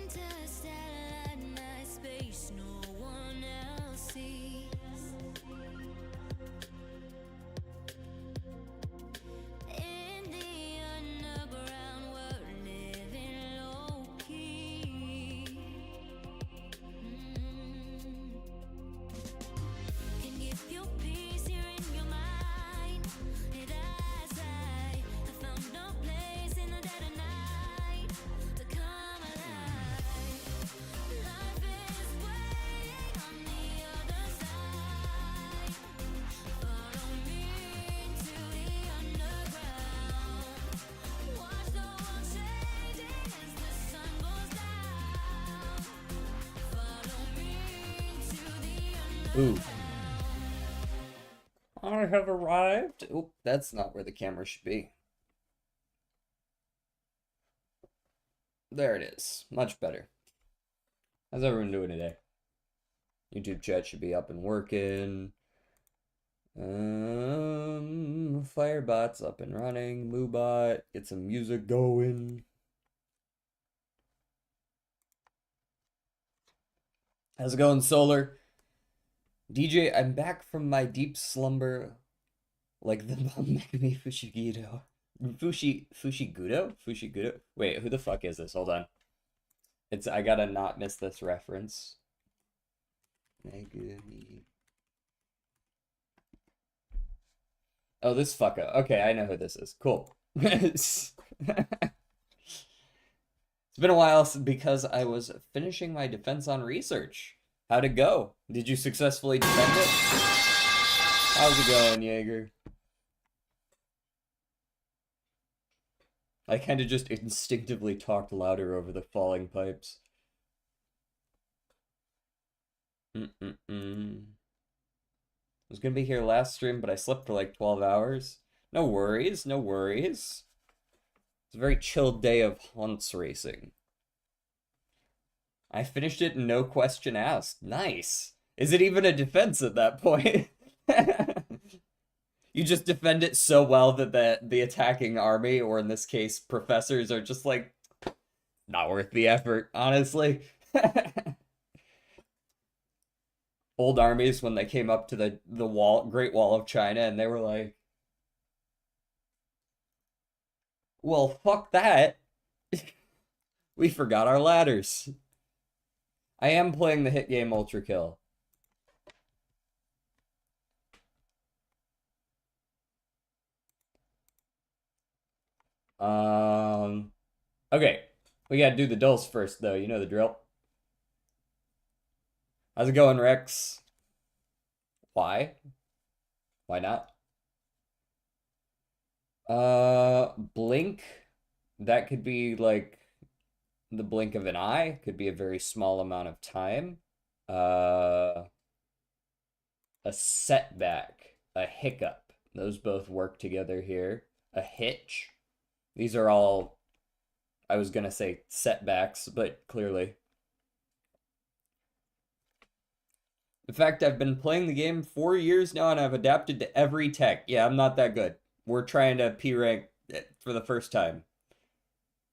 Interstellar night space, no one else sees. In the underground, we're living low key. Can give you peace here in your mind. And as I have found no place in the dead of night to come alive. Life is waiting on the other side. Follow me into the underground. Watch the world changing as the sun goes down. Follow me into the Ooh. underground. I have arrived. Oop, that's not where the camera should be. There it is. Much better. How's everyone doing today? YouTube chat should be up and working. Firebot's up and running. Moobot, get some music going. How's it going, Solar? DJ, I'm back from my deep slumber, like the Megami Fushigudo. Fushigudo? Wait, who the fuck is this? Hold on. I gotta not miss this reference. Megami. Oh, this fucker. Okay, I know who this is. Cool. It's been a while because I was finishing my defense on research. How'd it go? Did you successfully defend it? How's it going, Jaeger? I kind of just instinctively talked louder over the falling pipes. I was gonna be here last stream, but I slept for like 12 hours. No worries, no worries. It's a very chill day of haunts racing. I finished it, no question asked. Nice. Is it even a defense at that point? You just defend it so well that the attacking army, or in this case, professors, are just like, not worth the effort, honestly. Old armies, when they came up to the Great Wall of China, and they were like, well, fuck that. We forgot our ladders. I am playing the hit game Ultrakill. Okay. We gotta do the dulls first, though. You know the drill. How's it going, Rex? Why? Why not? Blink. That could be like the blink of an eye. Could be a very small amount of time. A setback. A hiccup. Those both work together here. A hitch. These are all, I was gonna say setbacks, but clearly. In fact, I've been playing the game 4 years now, and I've adapted to every tech. Yeah, I'm not that good. We're trying to P rank for the first time.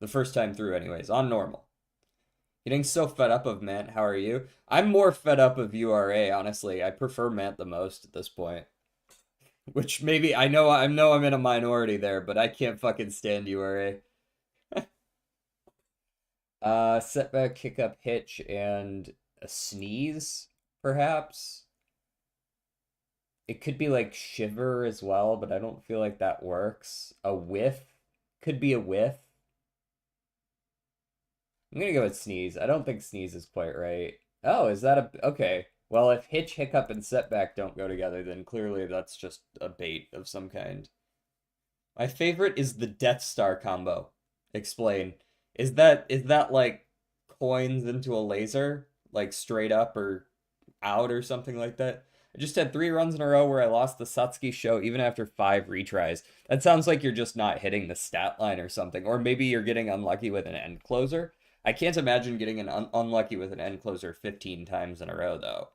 The first time through, anyways, on normal. Getting so fed up of Mant. How are you? I'm more fed up of URA, honestly. I prefer Mant the most at this point. Which maybe I know I'm in a minority there, but I can't fucking stand URA. Setback, hiccup, hitch, and a sneeze, perhaps. It could be like shiver as well, but I don't feel like that works. A whiff could be a whiff. I'm gonna go with sneeze. I don't think sneeze is quite right. Oh, is that a... Okay. Well, if hitch, hiccup, and setback don't go together, then clearly that's just a bait of some kind. My favorite is the Death Star combo. Explain. Is that like coins into a laser? Like straight up or out or something like that? I just had 3 runs in a row where I lost the Satsuki show even after 5 retries. That sounds like you're just not hitting the stat line or something. Or maybe you're getting unlucky with an end closer. I can't imagine getting unlucky with an end closer 15 times in a row, though.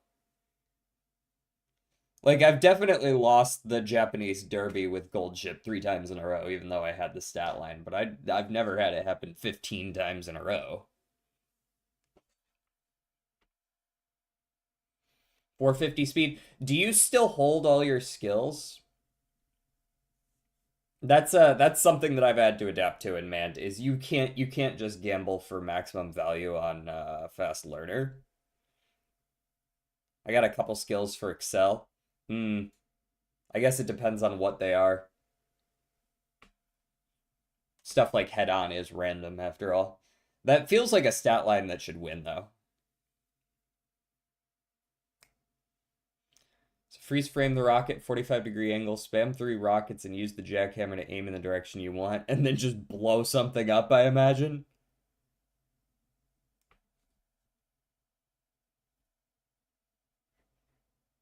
Like, I've definitely lost the Japanese Derby with Gold Ship 3 times in a row, even though I had the stat line. But I've never had it happen 15 times in a row. 450 speed. Do you still hold all your skills? That's something that I've had to adapt to in Mant is you can't just gamble for maximum value on fast learner. I got a couple skills for Excel. Hmm. I guess it depends on what they are. Stuff like head on is random after all. That feels like a stat line that should win though. So freeze frame the rocket, 45-degree angle, spam 3 rockets, and use the jackhammer to aim in the direction you want, and then just blow something up, I imagine.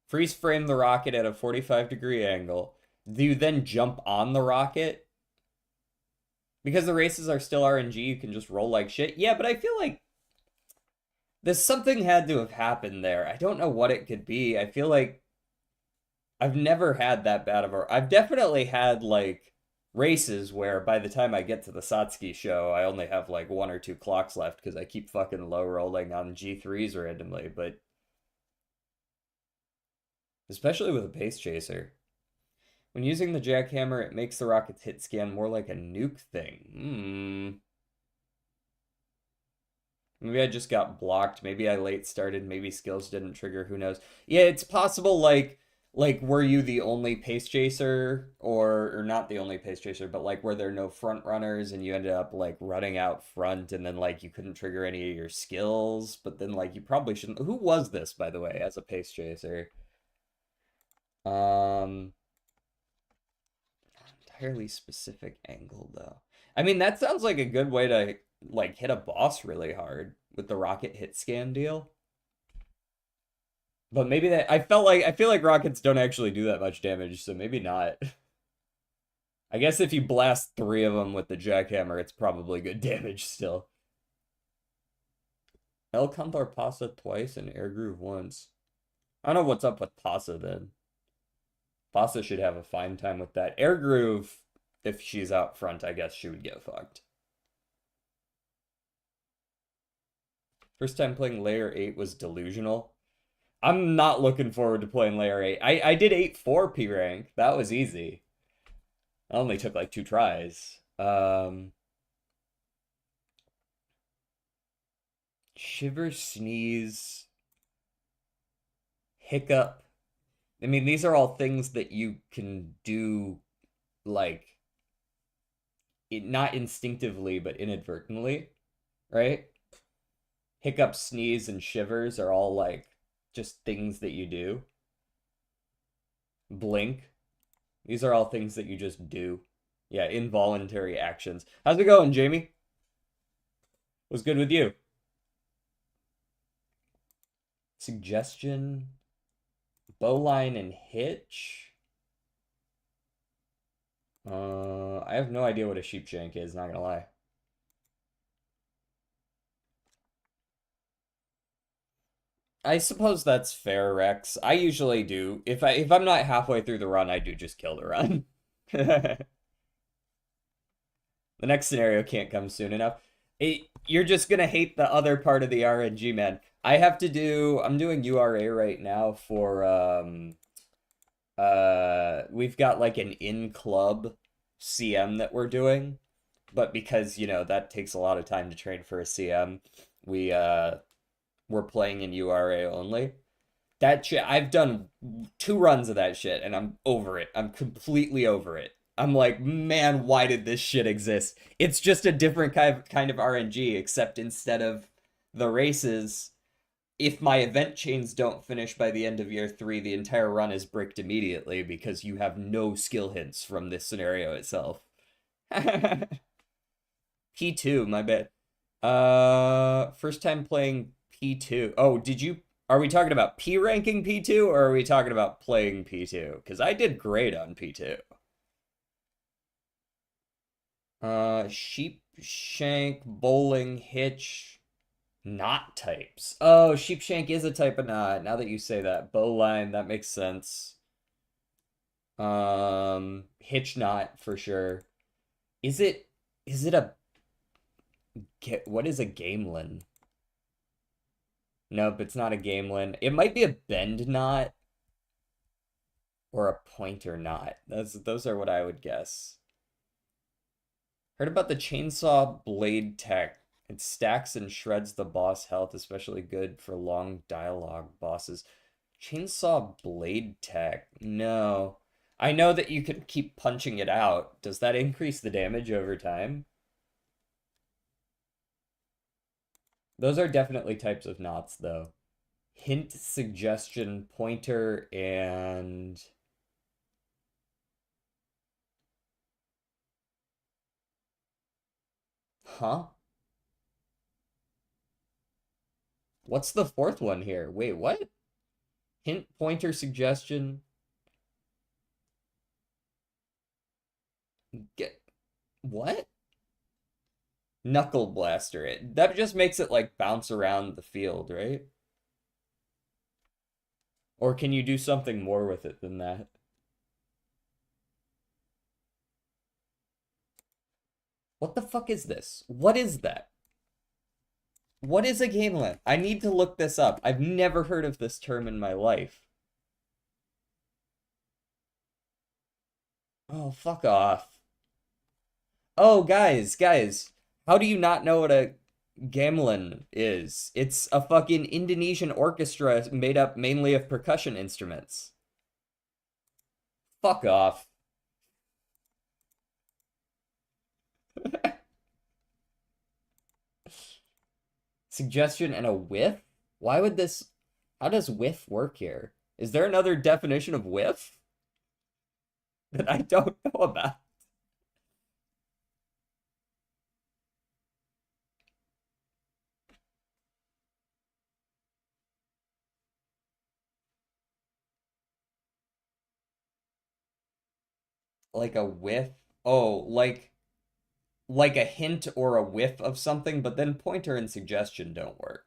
Freeze frame the rocket at a 45-degree angle. Do you then jump on the rocket? Because the races are still RNG, you can just roll like shit. Yeah, but I feel like there's something had to have happened there. I don't know what it could be. I feel like I've never had that bad of a. I've definitely had like races where by the time I get to the Satsuki show, I only have like 1 or 2 clocks left because I keep fucking low rolling on G3s randomly. But especially with a pace chaser, when using the jackhammer, it makes the rocket's hit scan more like a nuke thing. Maybe I just got blocked. Maybe I late started. Maybe skills didn't trigger. Who knows? Yeah, it's possible. Like were you the only pace chaser, or not the only pace chaser, but like were there no front runners and you ended up like running out front and then like you couldn't trigger any of your skills, but then like you probably shouldn't. Who was this, by the way, as a pace chaser? Um, Entirely specific angle though. I mean, that sounds like a good way to like hit a boss really hard with the rocket hit scan deal. But maybe that I feel like rockets don't actually do that much damage, so maybe not. I guess if you blast 3 of them with the jackhammer, it's probably good damage still. El Cantor Pasa twice and Air Groove once. I don't know what's up with Pasa then. Pasa should have a fine time with that. Air Groove, if she's out front, I guess she would get fucked. First time playing Layer 8 was delusional. I'm not looking forward to playing Layer 8. I did 8-4 P rank. That was easy. I only took like 2 tries. Shiver, sneeze, hiccup. I mean, these are all things that you can do, like, not instinctively, but inadvertently, right? Hiccup, sneeze, and shivers are all, like, just things that you do. Blink. These are all things that you just do. Yeah, involuntary actions. How's it going, Jamie? What's good with you? Suggestion. Bowline and hitch. I have no idea what a sheepshank is, not gonna lie. I suppose that's fair, Rex. I usually do. If I'm not halfway through the run, I do just kill the run. The next scenario can't come soon enough. You're just gonna hate the other part of the RNG, man. I'm doing URA right now for we've got like an in-club CM that we're doing, but because, you know, that takes a lot of time to train for a CM, we're playing in URA only. That shit, I've done 2 runs of that shit and I'm over it. I'm completely over it. I'm like, man, why did this shit exist? It's just a different kind of RNG, except instead of the races, if my event chains don't finish by the end of year 3, the entire run is bricked immediately because you have no skill hints from this scenario itself. P2, my bad. First time playing P2. Oh, are we talking about P ranking P2 or are we talking about playing P2? Because I did great on P2. Sheepshank, bowling, hitch, knot types. Oh, sheepshank is a type of knot. Now that you say that, bowline, that makes sense. Hitch knot for sure. Is it a what is a gamelin? Nope, it's not a gamelin. It might be a bend knot or a pointer knot. Those are what I would guess. Heard about the chainsaw blade tech. It stacks and shreds the boss health, especially good for long dialogue bosses. Chainsaw blade tech. No. I know that you can keep punching it out. Does that increase the damage over time? Those are definitely types of knots, though. Hint, suggestion, pointer, and... Huh? What's the fourth one here? Wait, what? Hint, pointer, suggestion. Get... What? Knuckle blaster it. That just makes it like bounce around the field, right? Or can you do something more with it than that? What the fuck is this? What is that? What is a gamelet? I need to look this up. I've never heard of this term in my life. Oh, fuck off. Oh, guys. How do you not know what a gamelan is? It's a fucking Indonesian orchestra made up mainly of percussion instruments. Fuck off. Suggestion and a whiff? Why would this... How does whiff work here? Is there another definition of whiff that I don't know about? Like a whiff? Oh, like a hint or a whiff of something, but then pointer and suggestion don't work.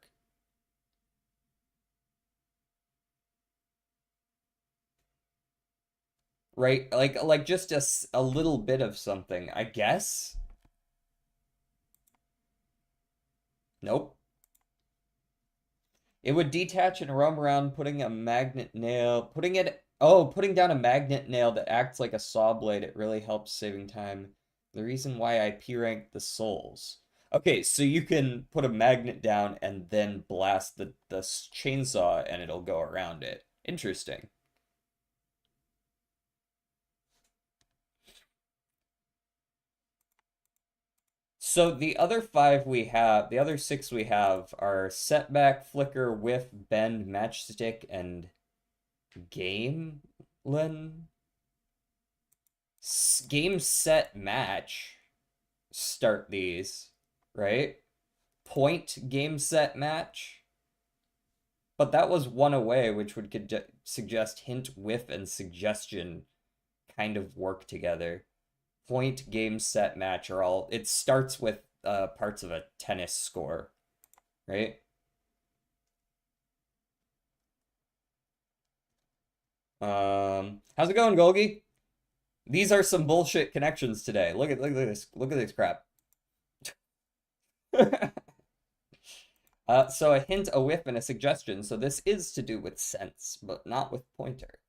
Right? Like just a little bit of something, I guess. Nope. It would detach and roam around, putting a magnet nail, putting down a magnet nail that acts like a saw blade. It really helps saving time. The reason why I P rank the souls. Okay, so you can put a magnet down and then blast the chainsaw and it'll go around it. Interesting. So the other the other six we have are setback, flicker, whiff, bend, matchstick, and gamelin. Game, set, match. Start these, right? Point, game, set, match. But that was one away, which would suggest hint, whiff, and suggestion kind of work together. Point, game, set, match are all... It starts with parts of a tennis score, right? How's it going, Golgi? These are some bullshit connections today. Look at this. Look at this crap. So a hint, a whiff, and a suggestion. So this is to do with sense, but not with pointer.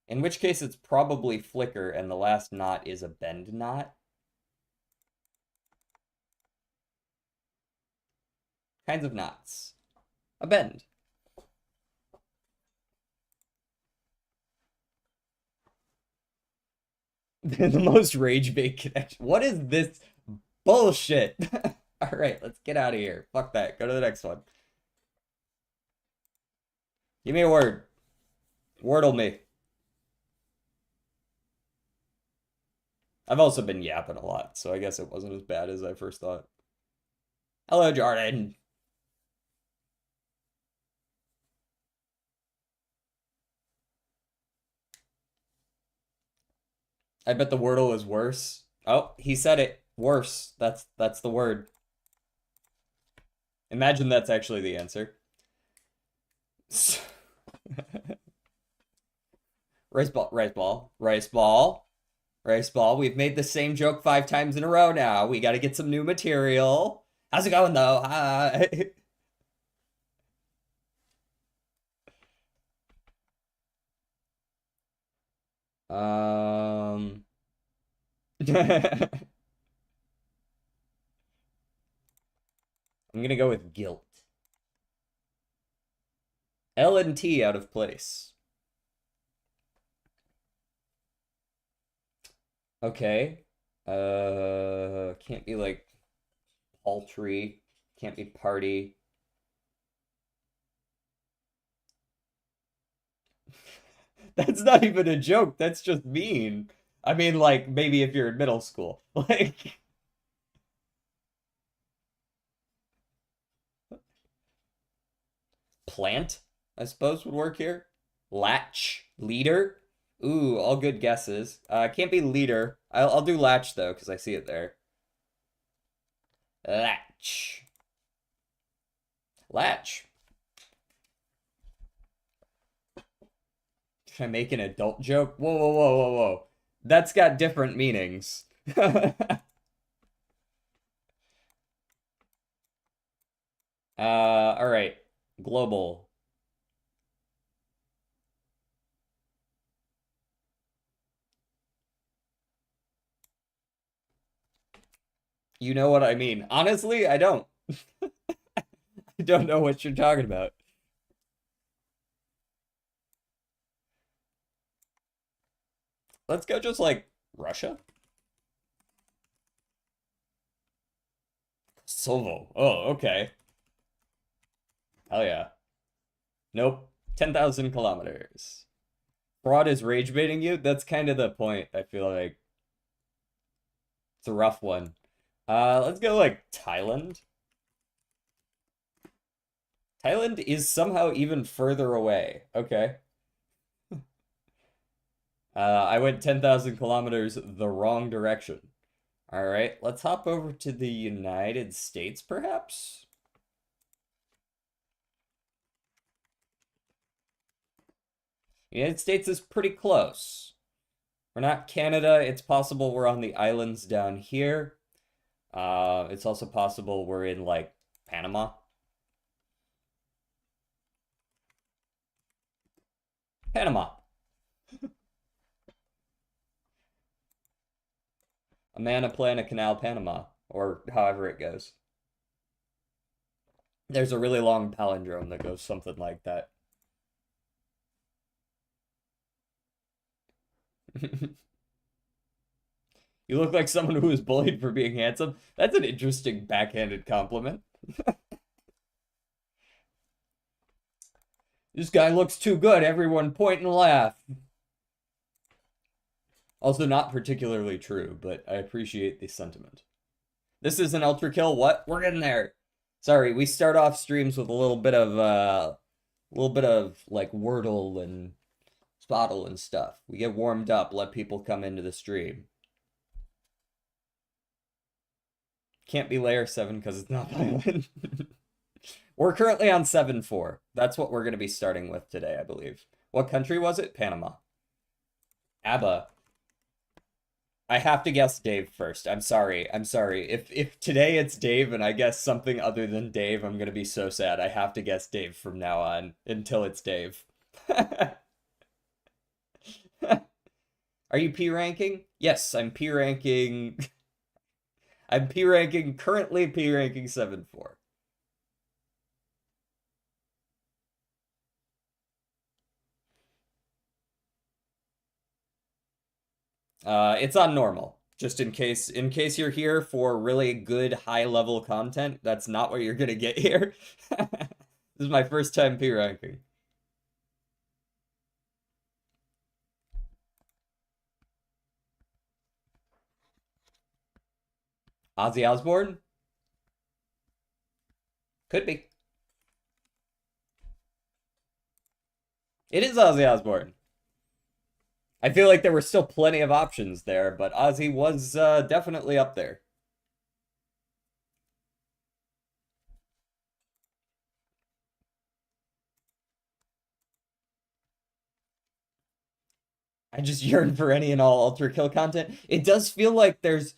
In which case it's probably flicker, and the last knot is a bend knot. Kinds of knots. A bend. The most rage bait connection. What is this bullshit? All right, let's get out of here. Fuck that. Go to the next one. Give me a word. Wordle me. I've also been yapping a lot, so I guess it wasn't as bad as I first thought. Hello, Jordan. I bet the Wordle is worse. Oh, he said it. Worse. That's the word. Imagine that's actually the answer. Rice ball, rice ball, rice ball, rice ball. We've made the same joke 5 times in a row now. We got to get some new material. How's it going though? Hi. Um, I'm gonna go with guilt. L and T out of place. Okay. Can't be like paltry. Can't be party. That's not even a joke. That's just mean. I mean, like, maybe if you're in middle school. Like, plant, I suppose, would work here. Latch. Leader. Ooh, all good guesses. Can't be leader. I'll do latch, though, because I see it there. Latch. Latch. Should I make an adult joke? Whoa, whoa, whoa, whoa, whoa. That's got different meanings. All right. Global. You know what I mean. Honestly, I don't. I don't know what you're talking about. Let's go just like Russia. Kosovo. Oh, okay. Hell yeah. Nope. 10,000 kilometers. Fraud is rage baiting you? That's kind of the point, I feel like. It's a rough one. Let's go like Thailand. Thailand is somehow even further away. Okay. I went 10,000 kilometers the wrong direction. All right, let's hop over to the United States, perhaps? United States is pretty close. We're not Canada. It's possible we're on the islands down here. It's also possible we're in, like, Panama. Panama. A man, a plan, a canal, Panama. Or however it goes. There's a really long palindrome that goes something like that. You look like someone who was bullied for being handsome. That's an interesting backhanded compliment. This guy looks too good. Everyone point and laugh. Also, not particularly true, but I appreciate the sentiment. This is an Ultrakill. What? We're getting there. Sorry, we start off streams with a little bit of like Wordle and Spottle and stuff. We get warmed up, let people come into the stream. Can't be layer 7 because it's not violent. We're currently on 7-4. That's what we're going to be starting with today, I believe. What country was it? Panama. ABBA. I have to guess Dave first. I'm sorry. I'm sorry. If today it's Dave and I guess something other than Dave, I'm gonna be so sad. I have to guess Dave from now on until it's Dave. Are you P ranking? Yes, I'm P ranking. I'm P ranking, currently P ranking 7-4. It's on normal. Just in case you're here for really good high level content, that's not what you're gonna get here. This is my first time P ranking. Ozzy Osbourne? Could be. It is Ozzy Osbourne. I feel like there were still plenty of options there, but Ozzy was definitely up there. I just yearn for any and all Ultrakill content. It does feel like there's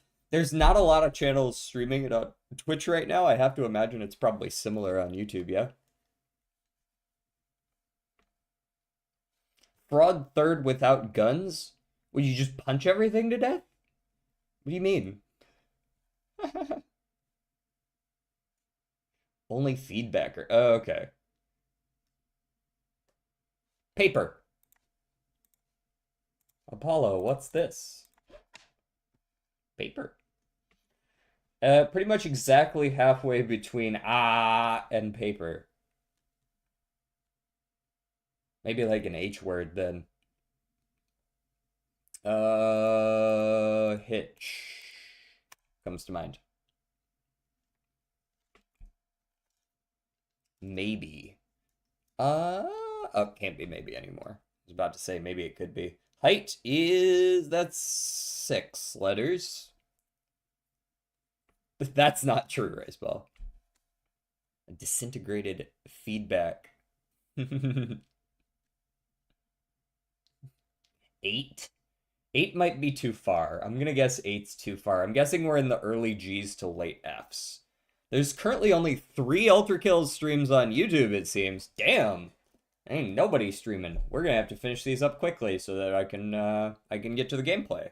not a lot of channels streaming it on Twitch right now. I have to imagine it's probably similar on YouTube, yeah? Fraud third without guns? Would you just punch everything to death? What do you mean? Only feedbacker. Oh, okay. Paper. Apollo, what's this? Paper. Pretty much exactly halfway between ah and paper. Maybe like an H word then. Hitch comes to mind. Maybe. Oh, can't be maybe anymore. I was about to say maybe it could be. Height is, that's 6 letters. That's not true, Raceball. Disintegrated feedback. 8? 8 might be too far. I'm gonna guess 8's too far. I'm guessing we're in the early G's to late F's. There's currently only 3 Ultrakill streams on YouTube, it seems. Damn. Ain't nobody streaming. We're gonna have to finish these up quickly so that I can get to the gameplay.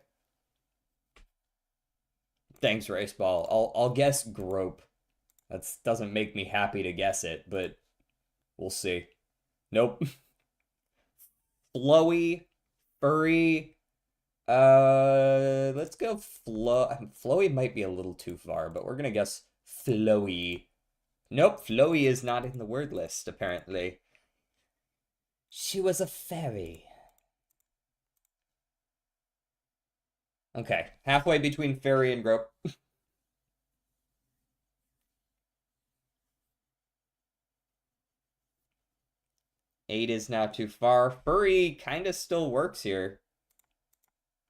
Thanks, Raceball. I'll guess grope. That doesn't make me happy to guess it, but we'll see. Nope. Flowy, furry. Let's go flowy might be a little too far, but we're gonna guess flowy. Nope, flowy is not in the word list, apparently. She was a fairy. Okay, halfway between fairy and grope. 8 is now too far. Furry kind of still works here.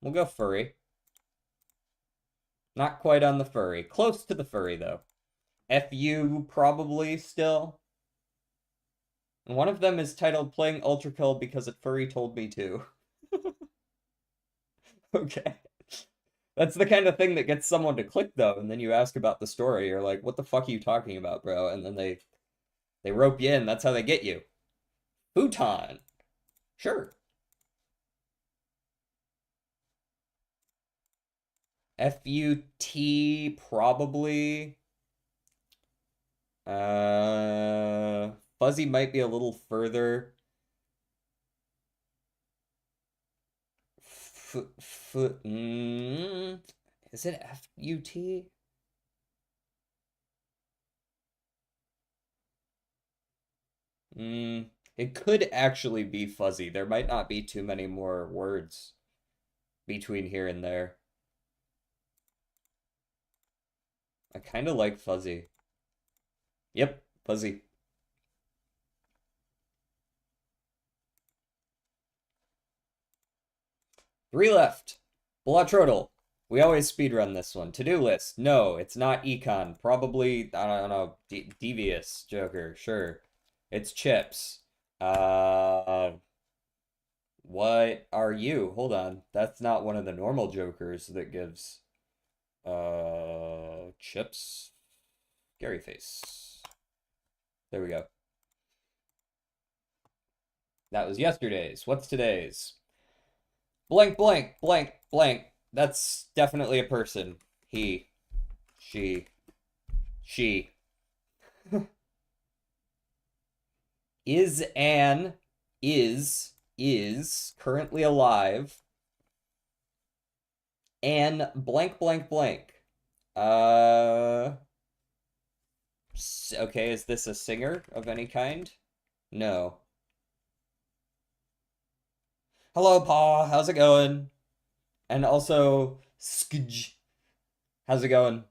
We'll go furry. Not quite on the furry. Close to the furry, though. FU probably still. And one of them is titled Playing Ultrakill because a furry told me to. Okay. That's the kind of thing that gets someone to click, though, and then you ask about the story. You're like, what the fuck are you talking about, bro? And then they rope you in. That's how they get you. Futon. Sure. FUT probably. Fuzzy might be a little further. Is it FUT? It could actually be fuzzy. There might not be too many more words between here and there. I kind of like fuzzy. Yep, fuzzy. Three left. Blotrodal. We always speedrun this one. To-do list. No, it's not econ. Probably, I don't know, devious Joker. Sure. It's chips. What are you? Hold on. That's not one of the normal Jokers that gives, chips. Scary face. There we go. That was yesterday's. What's today's? Blank, blank, blank, blank. That's definitely a person. He. She. She. is currently alive. And blank, blank, blank. Okay, is this a singer of any kind? No. Hello, Paul. How's it going? And also, Skj. How's it going?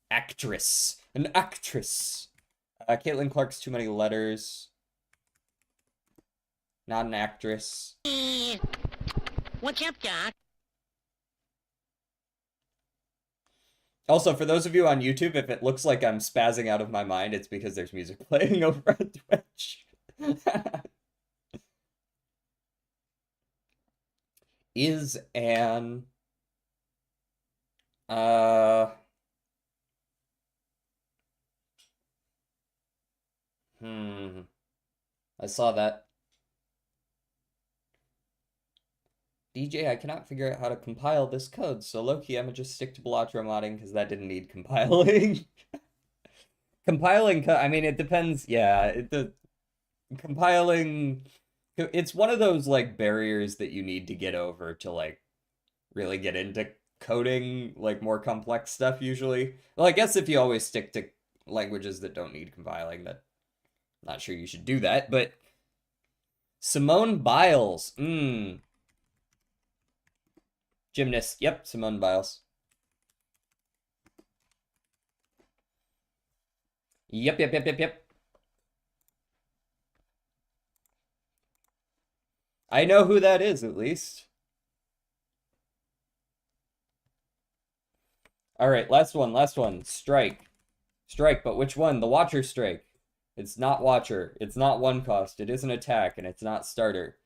Actress. An actress. Caitlin Clark's too many letters. Not an actress. What's up, Doc? Also, for those of you on YouTube, if it looks like I'm spazzing out of my mind, it's because there's music playing over on Twitch. Is an I saw that. DJ, I cannot figure out how to compile this code, so low-key, I'm gonna just stick to Blotro modding, because that didn't need compiling. Compiling, I mean, it depends, yeah, compiling, it's one of those, like, barriers that you need to get over to, like, really get into coding, like, more complex stuff, usually. Well, I guess if you always stick to languages that don't need compiling, that, I'm not sure you should do that, but Simone Biles, Gymnast, yep, Simone Biles. Yep. I know who that is, at least. Alright, last one. Strike. Strike, but which one? The Watcher Strike. It's not Watcher. It's not one cost. It isn't attack, and it's not starter.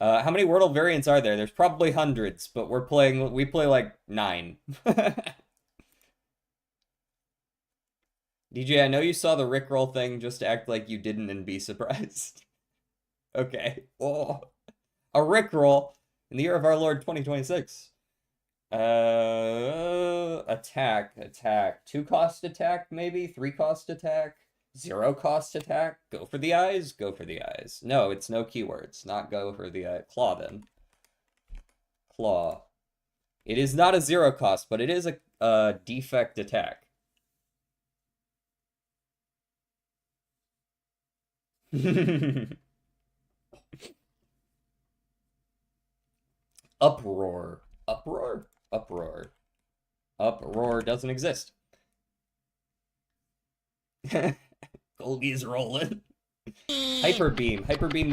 How many Wordle variants are there? There's probably hundreds, but we play like 9. DJ, I know you saw the Rickroll thing, just act like you didn't and be surprised. Okay. Oh. A Rickroll in the year of our Lord 2026. Attack. 2 cost attack, maybe? 3 cost attack? 0 cost attack? Go for the eyes? Go for the eyes. No, it's no keywords. Not go for the eye. Claw, then. Claw. It is not a 0 cost, but it is a defect attack. Uproar. Uproar doesn't exist. Golgi's rolling. Hyper Beam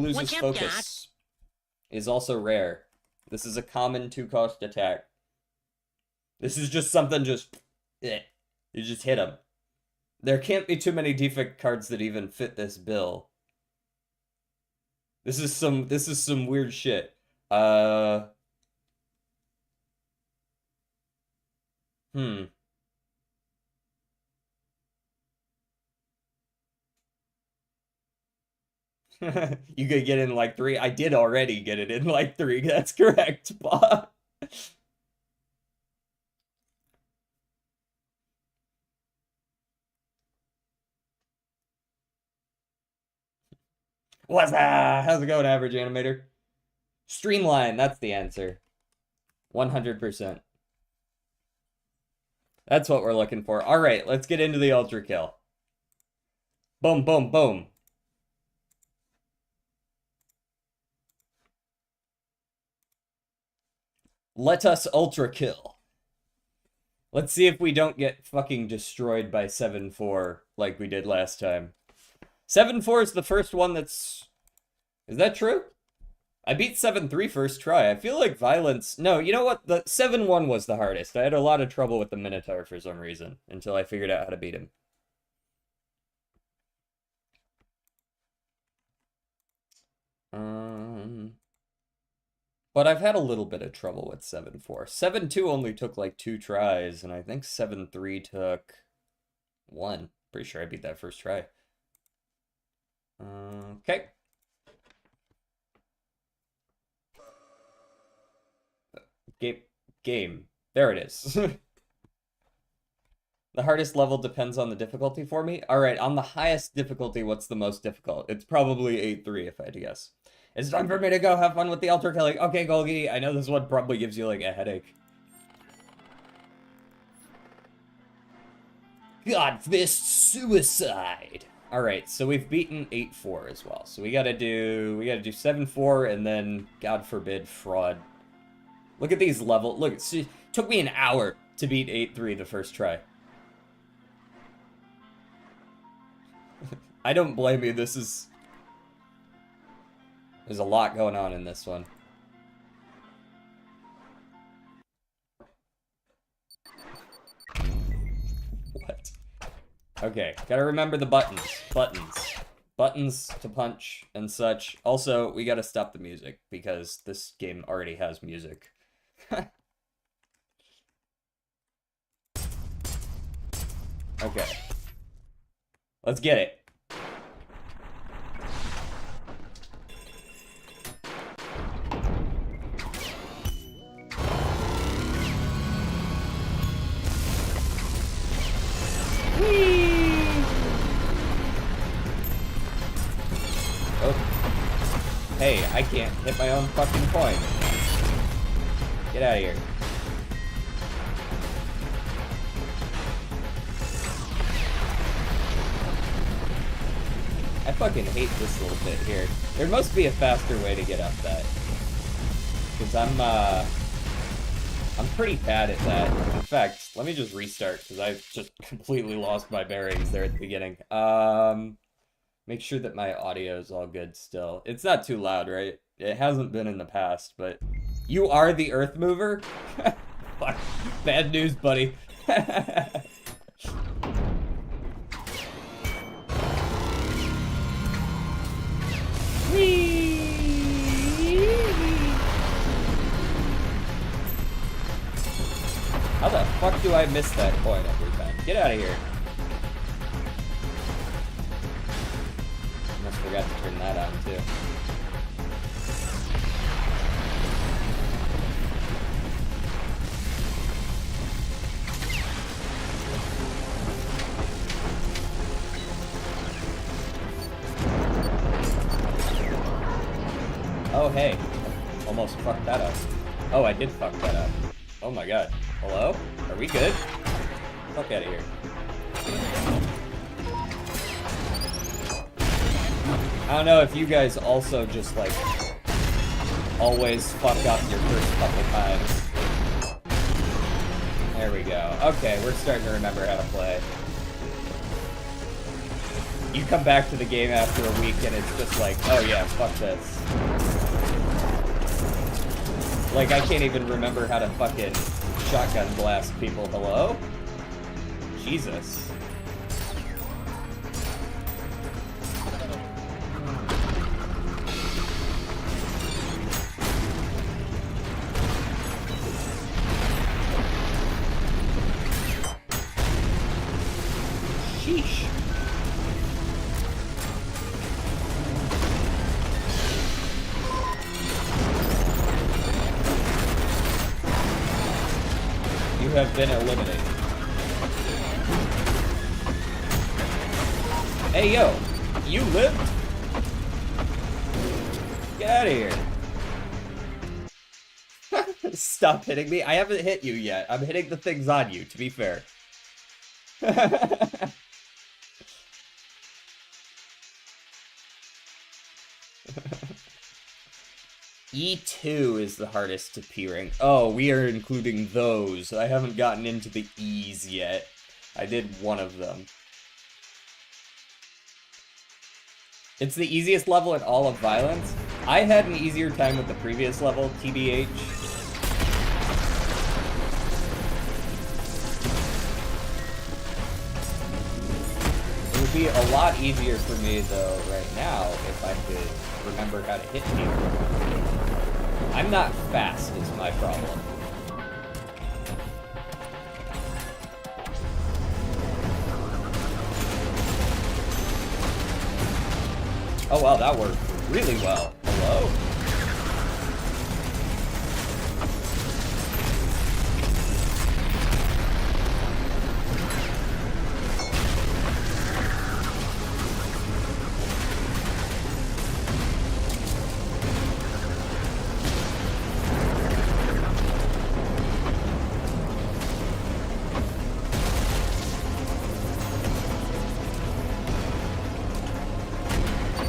loses What's up, focus. Is also rare. This is a common 2 cost attack. This is just something you just hit him. There can't be too many defect cards that even fit this bill. This is some weird shit. You could get in like 3. I did already get it in like 3. That's correct, Bob. What's that? How's it going, average animator? Streamline, that's the answer. 100%. That's what we're looking for. All right, let's get into the Ultrakill. Boom. Let us Ultrakill. Let's see if we don't get fucking destroyed by 7-4 like we did last time. 7-4 is the first one that's... Is that true? I beat 7-3 first try. I feel like violence... No, you know what? The 7-1 was the hardest. I had a lot of trouble with the Minotaur for some reason, until I figured out how to beat him. But I've had a little bit of trouble with 7-4. 7-2 only took like 2 tries, and I think 7-3 took 1. Pretty sure I beat that first try. Okay. Game. There it is. The hardest level depends on the difficulty for me. Alright, on the highest difficulty, what's the most difficult? It's probably 8-3 if I had to guess. It's time for me to go have fun with the Ultrakill. Okay, Golgi, I know this one probably gives you like a headache. Godfist Suicide. Alright, so we've beaten 8-4 as well. So we gotta do 7-4 and then, God forbid, fraud. Look at these levels. Look, it took me an hour to beat 8-3 the first try. I don't blame you. There's a lot going on in this one. What? Okay, gotta remember the buttons. Buttons to punch and such. Also, we gotta stop the music, because this game already has music. Okay. Let's get it. Hey, I can't hit my own fucking point. Get out of here. I fucking hate this little bit here. There must be a faster way to get up that. Because I'm pretty bad at that. In fact, let me just restart, because I've just completely lost my bearings there at the beginning. Make sure that my audio is all good still. It's not too loud, right? It hasn't been in the past, but... You are the Earth Mover? Fuck. Bad news, buddy. Whee! How the fuck do I miss that coin every time? Get out of here. Almost forgot to turn that on, too. Oh, hey. Almost fucked that up. Oh, I did fuck that up. Oh my god. Hello? Are we good? Fuck out of here. I don't know if you guys also just, like, always fuck up your first couple times. There we go. Okay, we're starting to remember how to play. You come back to the game after a week and it's just like, oh yeah, fuck this. Like, I can't even remember how to fucking shotgun blast people. Hello? Jesus. Sheesh. You have been eliminated. Hey, yo! You lived? Get out of here. Stop hitting me. I haven't hit you yet. I'm hitting the things on you, to be fair. E2 is the hardest to P rank. Oh, we are including those. I haven't gotten into the E's yet. I did one of them. It's the easiest level in all of Violence. I had an easier time with the previous level, TBH. It would be a lot easier for me, though, right now, if I could remember how to hit people. I'm not fast, is my problem. Oh wow, that worked really well. Hello?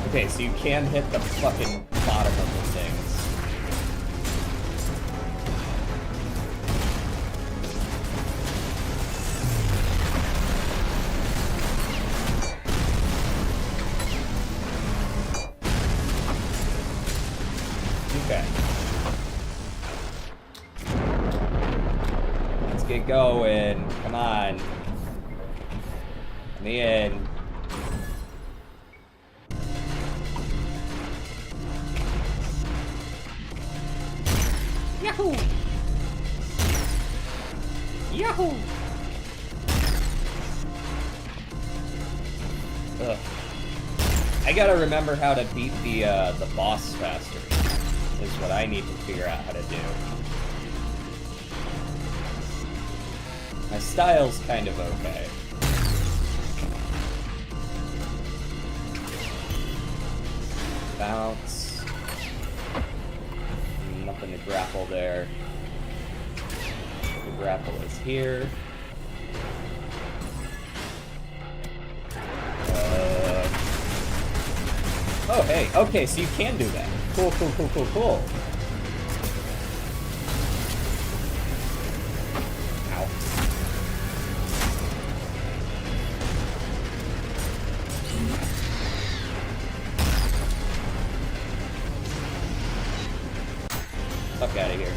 Okay, so you can hit the fucking bottom of the things. Okay. Let's get going. Come on. Let me in. Yahoo! Yahoo! Ugh. I gotta remember how to beat the boss faster, is what I need to figure out how to do. My style's kind of okay. Bounce. happened to grapple there. The grapple is here. Oh, hey. Okay, so you can do that. Cool, cool, cool, cool, cool. Ow. Fuck out of here.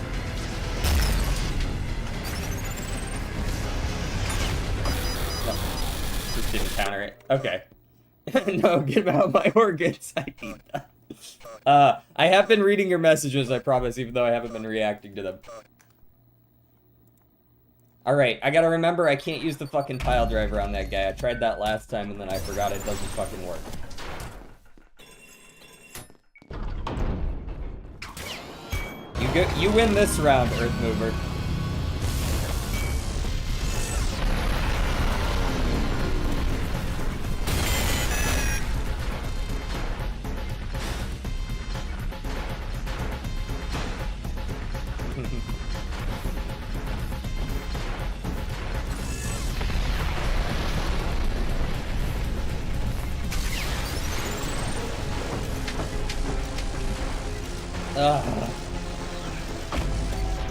No. Just didn't counter it. Okay. No, give out my organs. I need that. I have been reading your messages, I promise, even though I haven't been reacting to them. Alright, I gotta remember I can't use the fucking pile driver on that guy. I tried that last time and then I forgot it doesn't fucking work. You win this round, Earth Mover.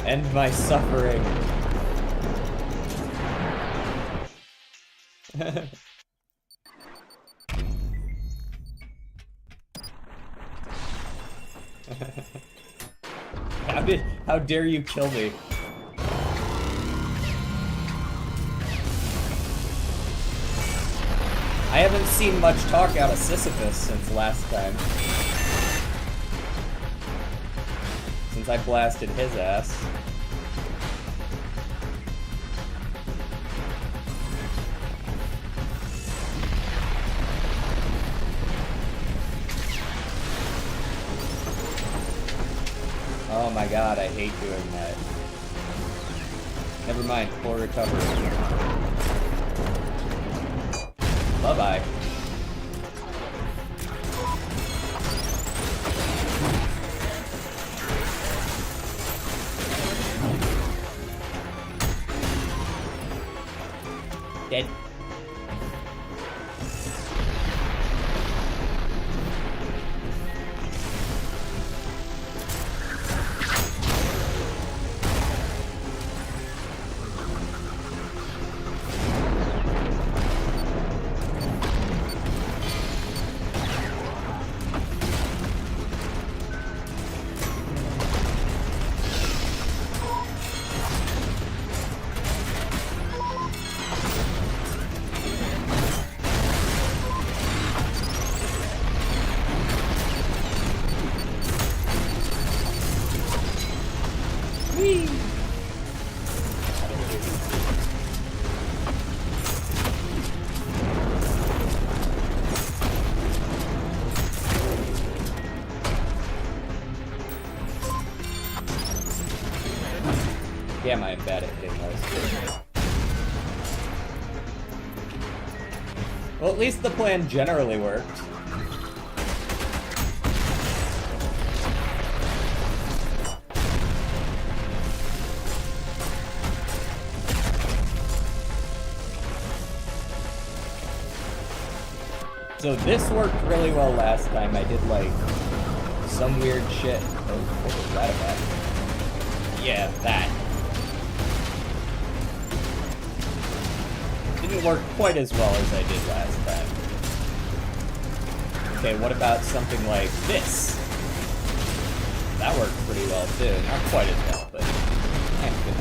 End my suffering. How dare you kill me? I haven't seen much talk out of Sisyphus since last time. Since I blasted his ass. Oh my god, I hate doing that. Never mind, full recovery. Bye-bye. Dead. Damn, I am bad at hitting those. Well, at least the plan generally worked. So this worked really well last time. I did, like, some weird shit. Oh, what was that about? Yeah, that. Didn't work quite as well as I did last time. Okay, what about something like this? That worked pretty well too. Not quite as well, but kind of good.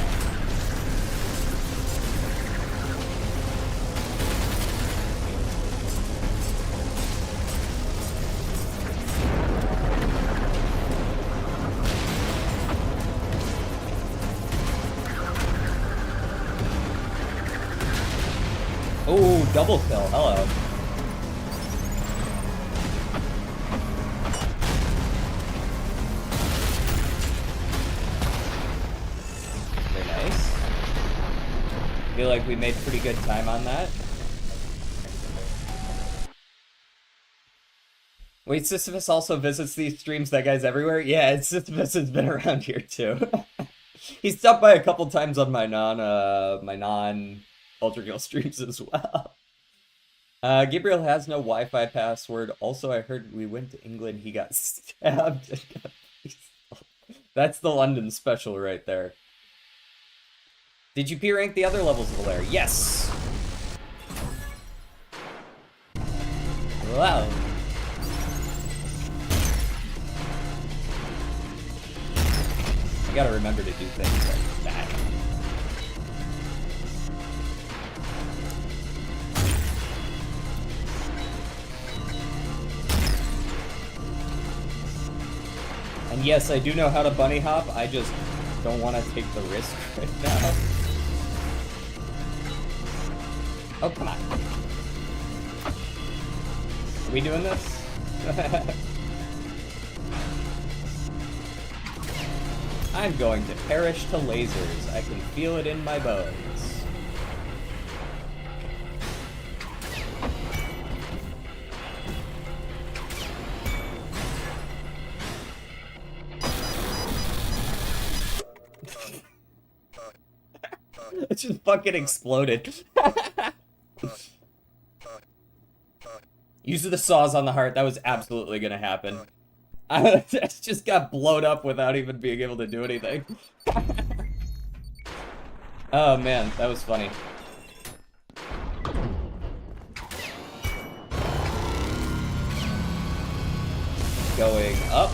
Oh, double kill. Hello. Very nice. Feel like we made pretty good time on that. Wait, Sisyphus also visits these streams. That guy's everywhere? Yeah, Sisyphus has been around here too. He stopped by a couple times on my non Ultrakill streams as well. Gabriel has no Wi-Fi password. Also, I heard we went to England. He got stabbed. And got... That's the London special right there. Did you P-rank the other levels of Valera? Yes! Wow. I gotta remember to do things like that. And yes, I do know how to bunny hop, I just don't want to take the risk right now. Oh, come on. Are we doing this? I'm going to perish to lasers. I can feel it in my bones. It just fucking exploded. Use the saws on the heart. That was absolutely gonna happen. I just got blown up without even being able to do anything. Oh man, that was funny. Going up.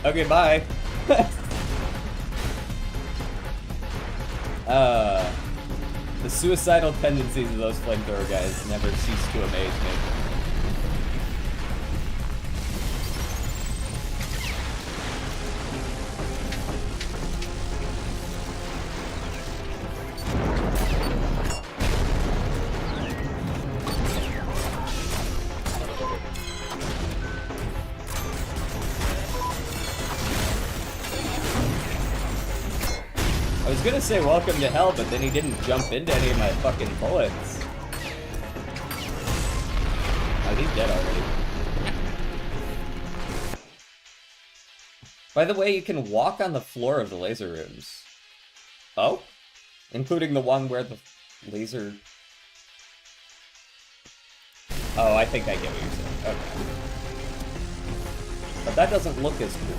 Okay, bye. The suicidal tendencies of those flamethrower guys never cease to amaze me. I was gonna say welcome to hell, but then he didn't jump into any of my fucking bullets. Oh, he's dead already. By the way, you can walk on the floor of the laser rooms. Oh? Including the one where the laser... Oh, I think I get what you're saying. Okay. But that doesn't look as cool.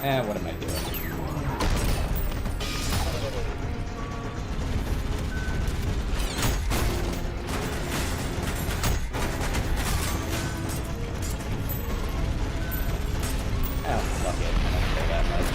What am I doing? Oh, fuck it. I don't care that much.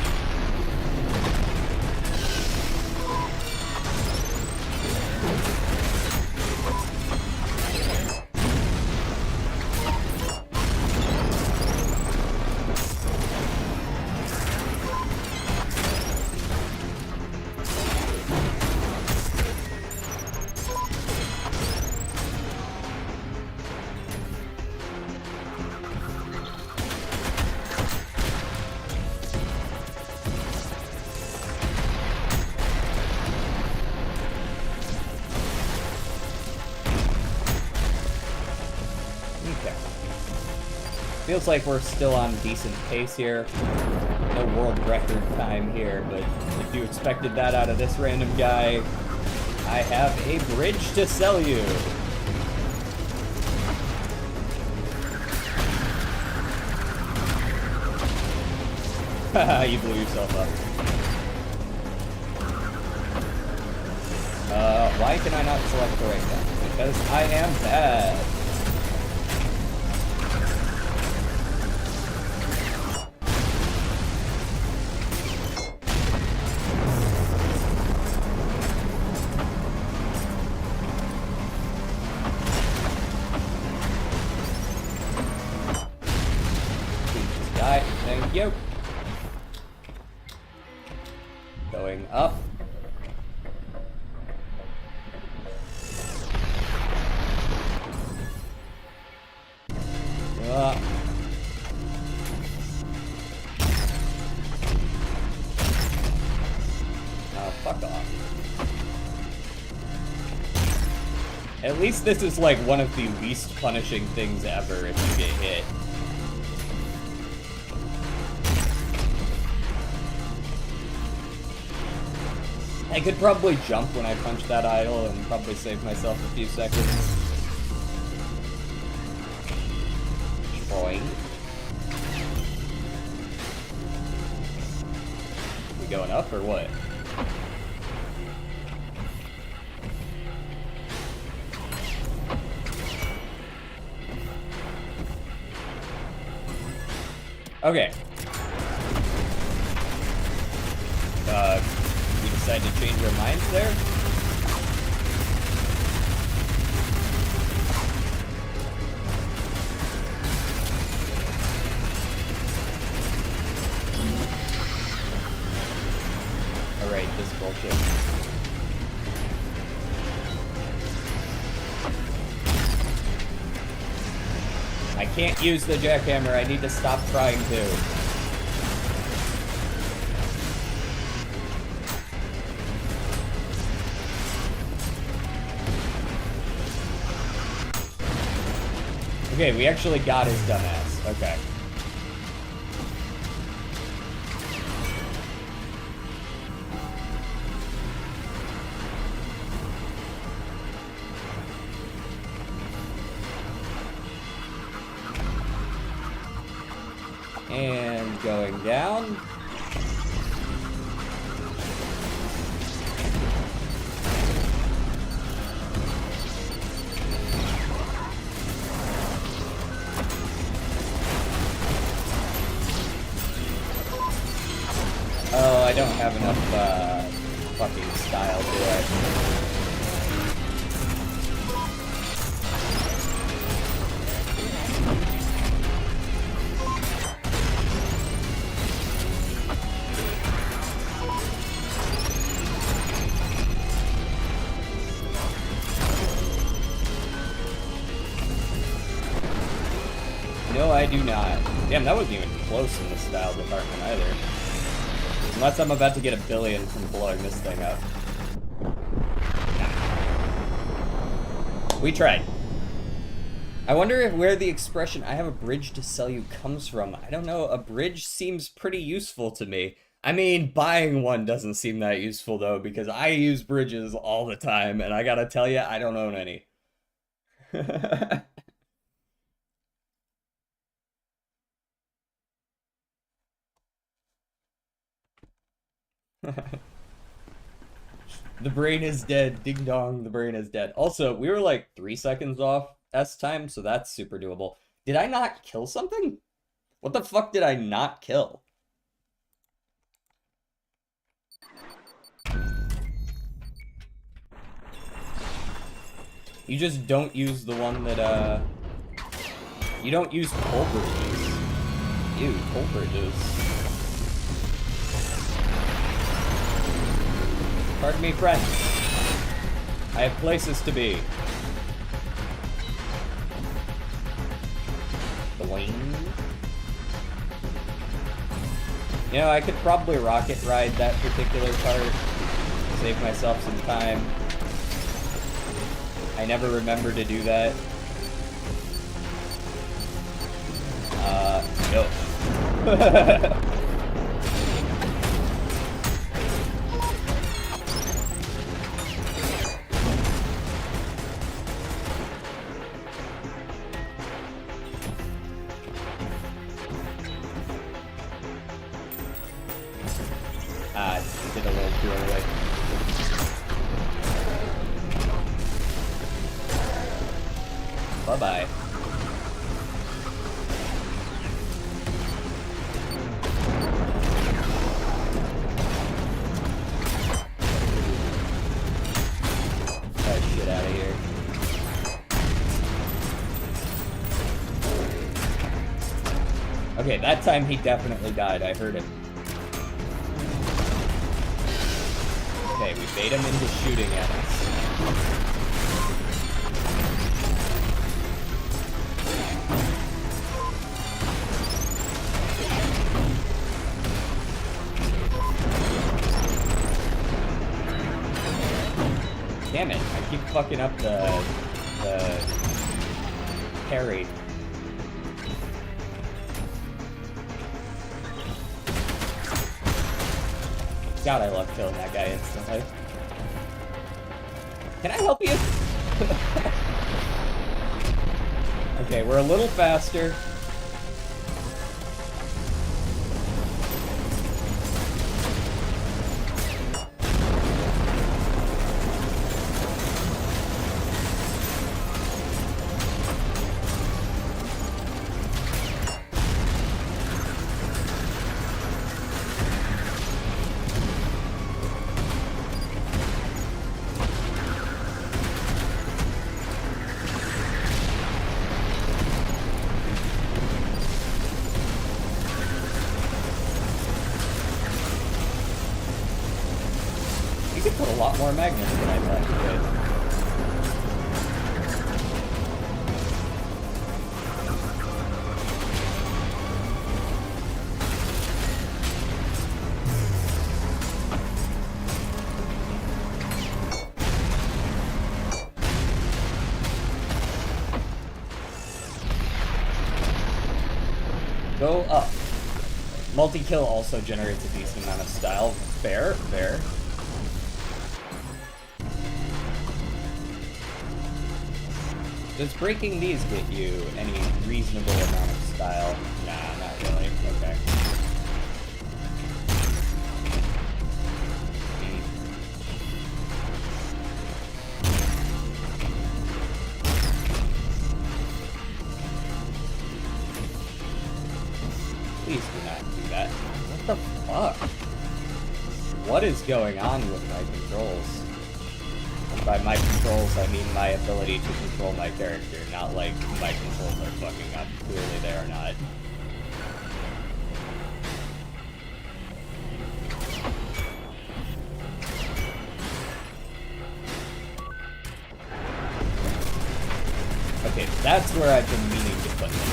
Feels like we're still on decent pace here. No world record time here, but if you expected that out of this random guy, I have a bridge to sell you. Haha, you blew yourself up. Why can I not select the right one? Because I am bad. Thank you. Going up. At least this is like one of the least punishing things ever if you get hit. I could probably jump when I punch that idol and probably save myself a few seconds. Boing. We going up or what? Okay. We decide to change our minds there? Alright, this bullshit. I can't use the jackhammer, I need to stop trying to. Okay, we actually got his dumbass. Okay. And going down. Oh, I don't have enough fucking style, do I? No, I do not. Damn, that wasn't even close in the style department either. Unless I'm about to get a billion from blowing this thing up. Nah. We tried. I wonder if where the expression, I have a bridge to sell you, comes from. I don't know, a bridge seems pretty useful to me. I mean, buying one doesn't seem that useful though, because I use bridges all the time, and I gotta tell you, I don't own any. The brain is dead. Ding dong, the brain is dead. Also, we were like 3 seconds off S time, so that's super doable. Did I not kill something? What the fuck did I not kill? You just don't use the one that, you don't use toll bridges. Ew, toll bridges. Pardon me, friend. I have places to be. Boing. You know, I could probably rocket ride that particular part. Save myself some time. I never remember to do that. No. Did a little too early. Bye-bye. That shit out of here. Okay, that time he definitely died. I heard him. Okay, we bait him into shooting at us. Damn it, I keep fucking up the parry. God, I love killing that guy instantly. Can I help you? Okay, we're a little faster. You could put a lot more magnets than I thought you did. Go up. Multi-kill also generates a decent amount of style. Fair, fair. Does breaking these get you any reasonable amount of style? Nah, not really. Okay. Please do not do that. What the fuck? What is going on with my controls? And by my controls, I mean my ability to control my character, not like my controls are fucking up. Clearly they are not. Okay, that's where I've been meaning to put them.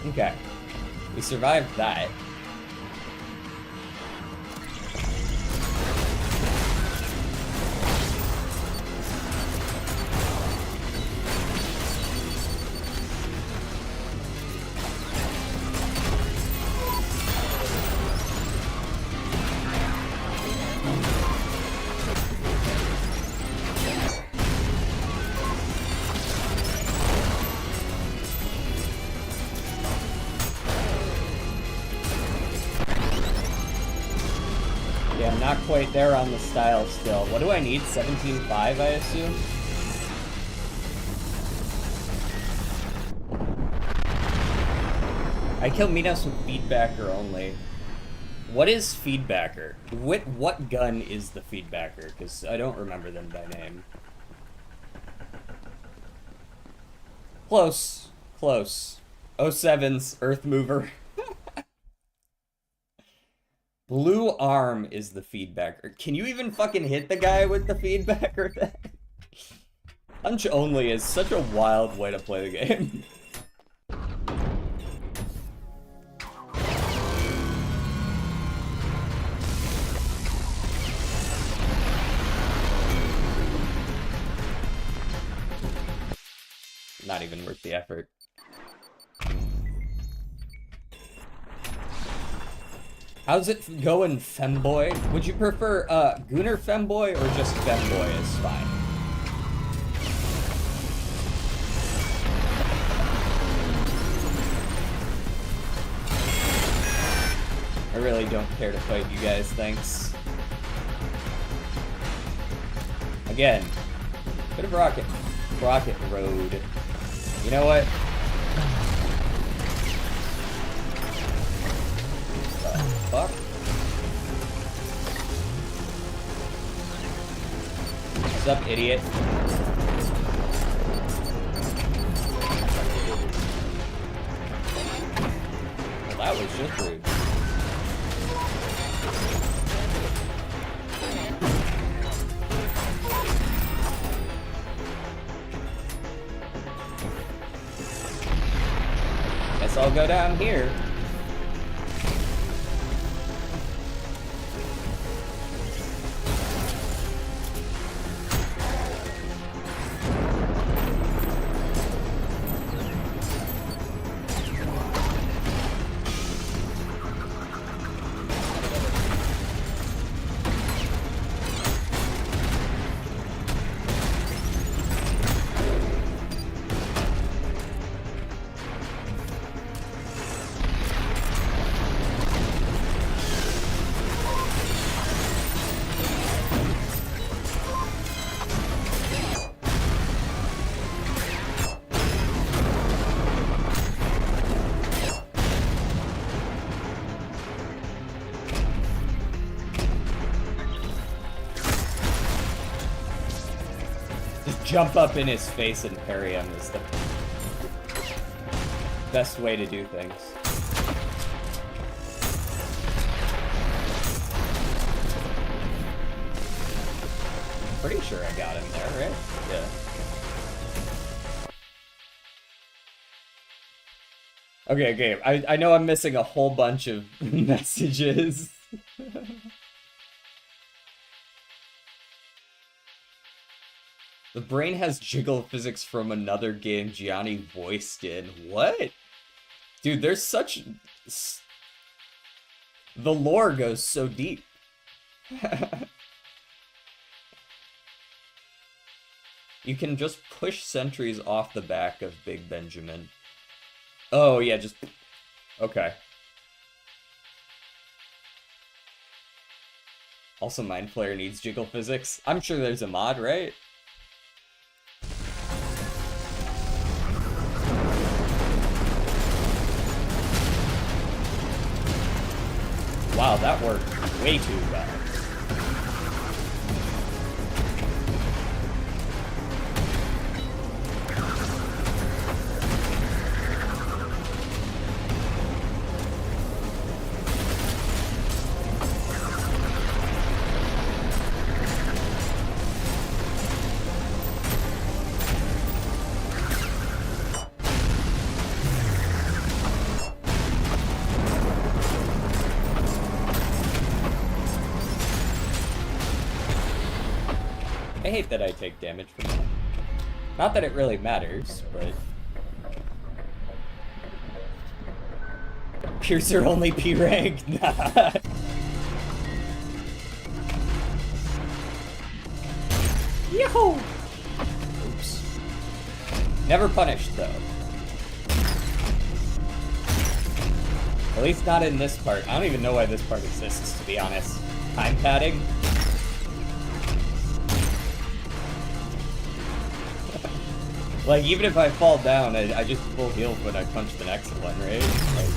Okay. We survived that. Yeah, I'm not quite there on the style still. What do I need? 17.5, I assume? I kill Minos with feedbacker only. What is feedbacker? What gun is the feedbacker? Because I don't remember them by name. Close. Close. 07's Earth Mover. Blue arm is the feedbacker. Can you even fucking hit the guy with the feedbacker? Punch only is such a wild way to play the game. Not even worth the effort. How's it going, femboy? Would you prefer Gunnar femboy or just femboy is fine? I really don't care to fight you guys, thanks. Again, Bit of rocket. Rocket road. You know what? Fuck. What's up, idiot? Well, that was just rude. Guess I'll go down here. Jump up in his face and parry him is the best way to do things. Pretty sure I got him there, right? Yeah. Okay. I know I'm missing a whole bunch of messages. The brain has jiggle physics from another game Gianni voiced in. What? Dude, there's such... The lore goes so deep. You can just push sentries off the back of Big Benjamin. Oh, yeah, just... Okay. Also, Mind Flayer needs jiggle physics. I'm sure there's a mod, right? Wow, that worked way too well. I hate that I take damage from that. Not that it really matters, but... Piercer only P rank? Nah. Yo! Oops. Never punished, though. At least not in this part. I don't even know why this part exists, to be honest. Time padding? Like, even if I fall down, I just full heal when I punch the next one, right? Like...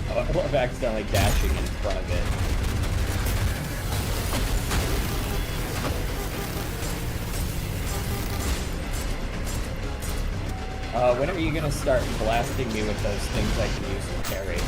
I love accidentally dashing in front of it. When are you gonna start blasting me with those things I can use to parry?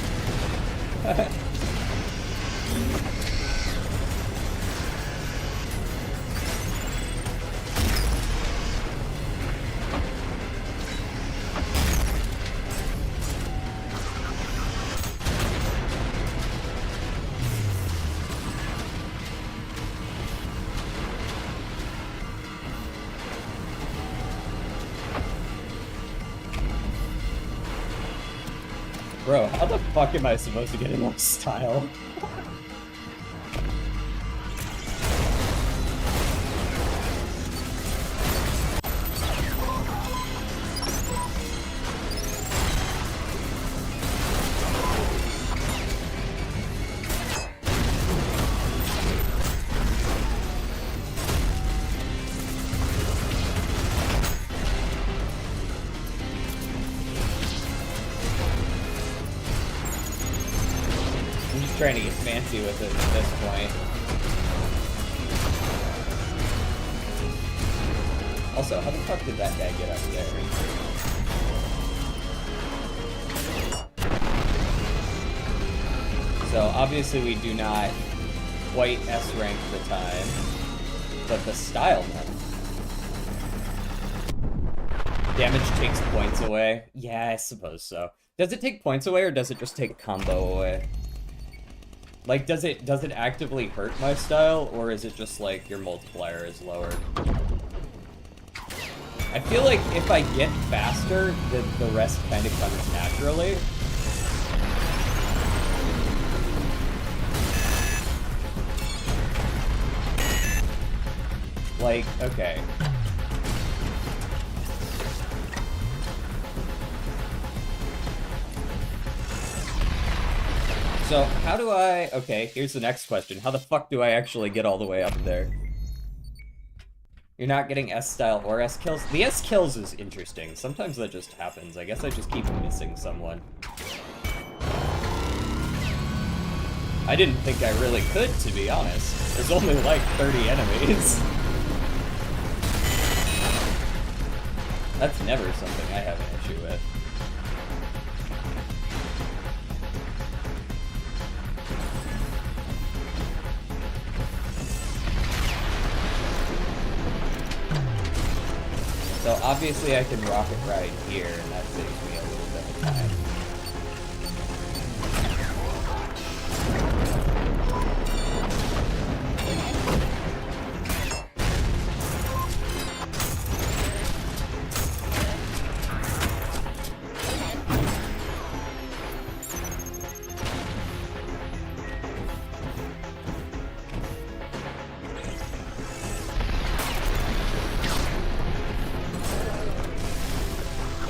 Bro, how the fuck am I supposed to get in more style? Trying to get fancy with it at this point. Also, how the fuck did that guy get up there? So, obviously we do not quite S-rank the time, but the style mode. Damage takes points away. Yeah, I suppose so. Does it take points away, or does it just take combo away? Like, does it actively hurt my style, or is it just like your multiplier is lowered? I feel like if I get faster, the rest kind of comes naturally. Like, okay. So, how do I... Okay, here's the next question. How the fuck do I actually get all the way up there? You're not getting S-style or S-kills? The S-kills is interesting. Sometimes that just happens. I guess I just keep missing someone. I didn't think I really could, to be honest. There's only like 30 enemies. That's never something I have an issue with. So obviously I can rocket ride here, and that saves me a little bit of time.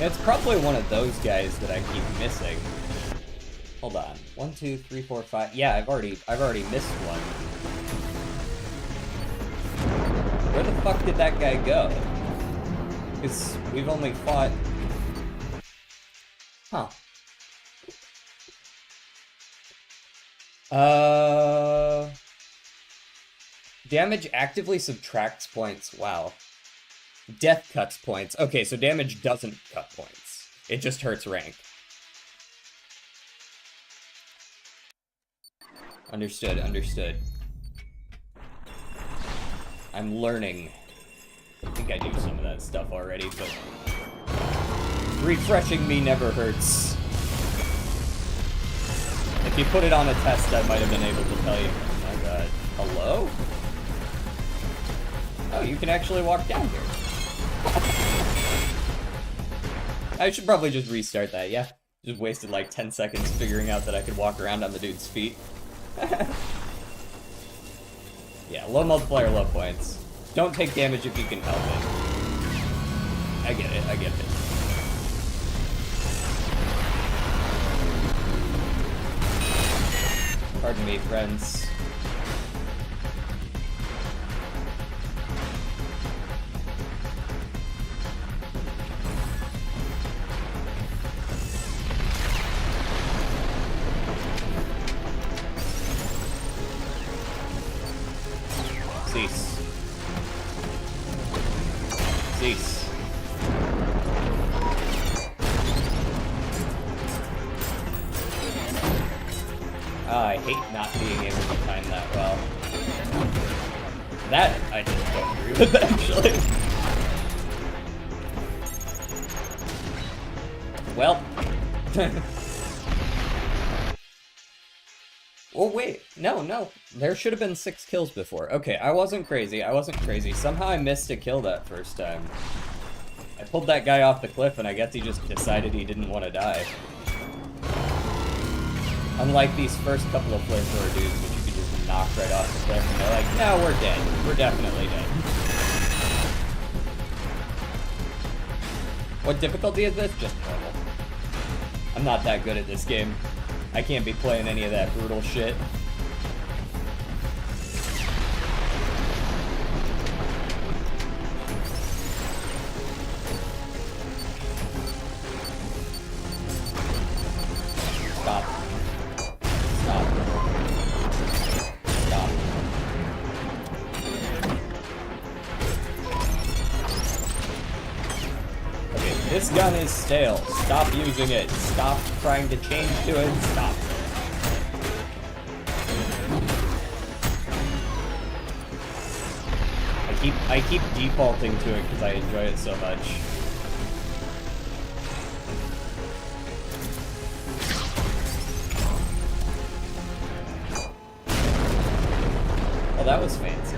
It's probably one of those guys that I keep missing. Hold on. 1, 2, 3, 4, 5. Yeah, I've already missed one. Where the fuck did that guy go? Because we've only fought... Huh. Damage actively subtracts points. Wow. Death cuts points. Okay, so damage doesn't cut points. It just hurts rank. Understood, understood. I'm learning. I think I knew some of that stuff already, but... refreshing me never hurts. If you put it on a test, I might have been able to tell you. Oh my god. Hello? Oh, you can actually walk down here. I should probably just restart that, yeah? Just wasted like 10 seconds figuring out that I could walk around on the dude's feet. Yeah, low multiplier, low points. Don't take damage if you can help it. I get it, I get it. Pardon me, friends. Cease. Cease. I hate not being able to time that well. That I just don't agree with, actually. Well. Oh, wait. No. There should have been 6 kills before. Okay, I wasn't crazy. Somehow I missed a kill that first time. I pulled that guy off the cliff, and I guess he just decided he didn't want to die. Unlike these first couple of flamethrower dudes, which you could just knock right off the cliff, and they're like, no, we're dead. We're definitely dead. What difficulty is this? Just normal. I'm not that good at this game. I can't be playing any of that brutal shit. Stop. Stop. Stop. Okay, this gun is stale. Stop using it. Stop trying to change to it. Stop. I keep defaulting to it because I enjoy it so much. Well, that was fancy.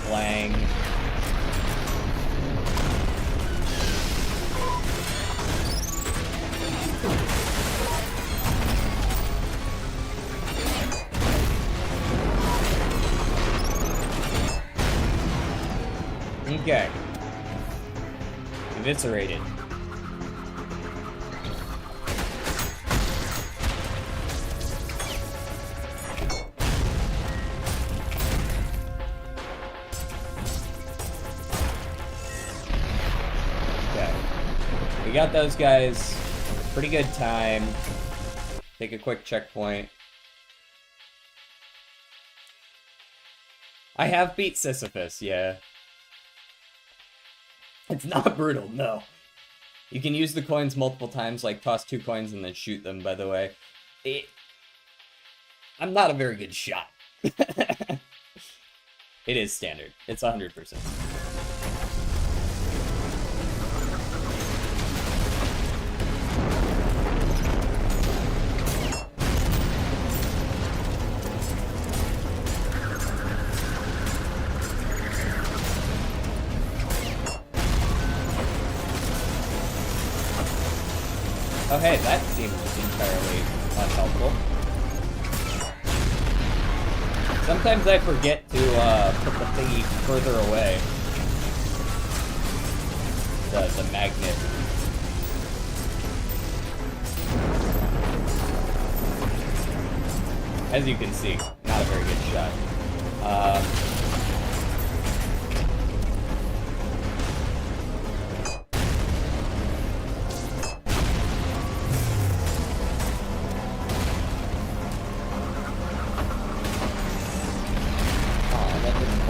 Blang. Okay. Eviscerated. Okay. We got those guys. Pretty good time. Take a quick checkpoint. I have beat Sisyphus, yeah. It's not brutal, no. You can use the coins multiple times, like toss 2 coins and then shoot them, by the way. I'm not a very good shot. It is standard. It's 100%. Oh hey, that seems entirely unhelpful. Sometimes I forget to put the thingy further away. The magnet. As you can see, not a very good shot.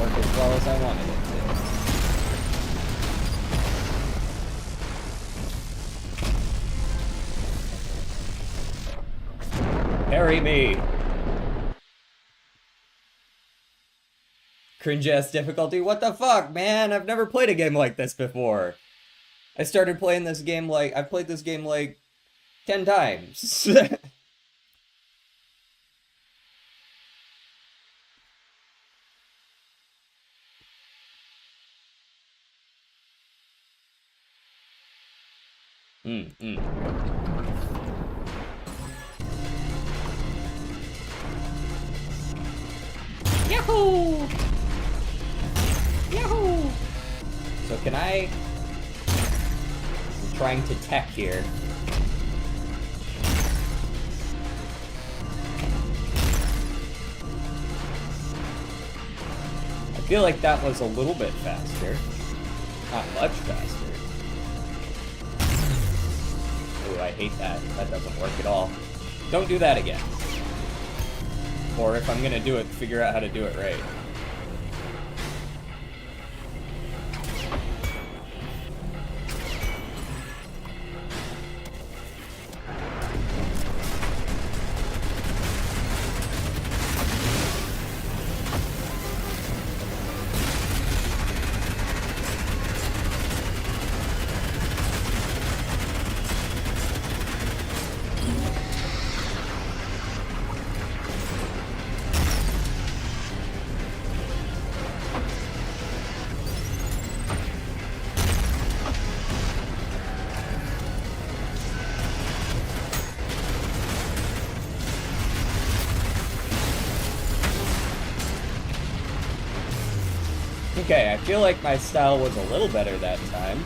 As well as I wanted it to. Parry me! Cringe-ass difficulty? What the fuck, man? I've never played a game like this before. I started playing this game like... I've played this game like 10 times. Yahoo! Yahoo! So can I'm trying to tech here. I feel like that was a little bit faster. Not much faster. Ooh, I hate that. That doesn't work at all. Don't do that again. Or if I'm gonna do it, figure out how to do it right. Okay, I feel like my style was a little better that time.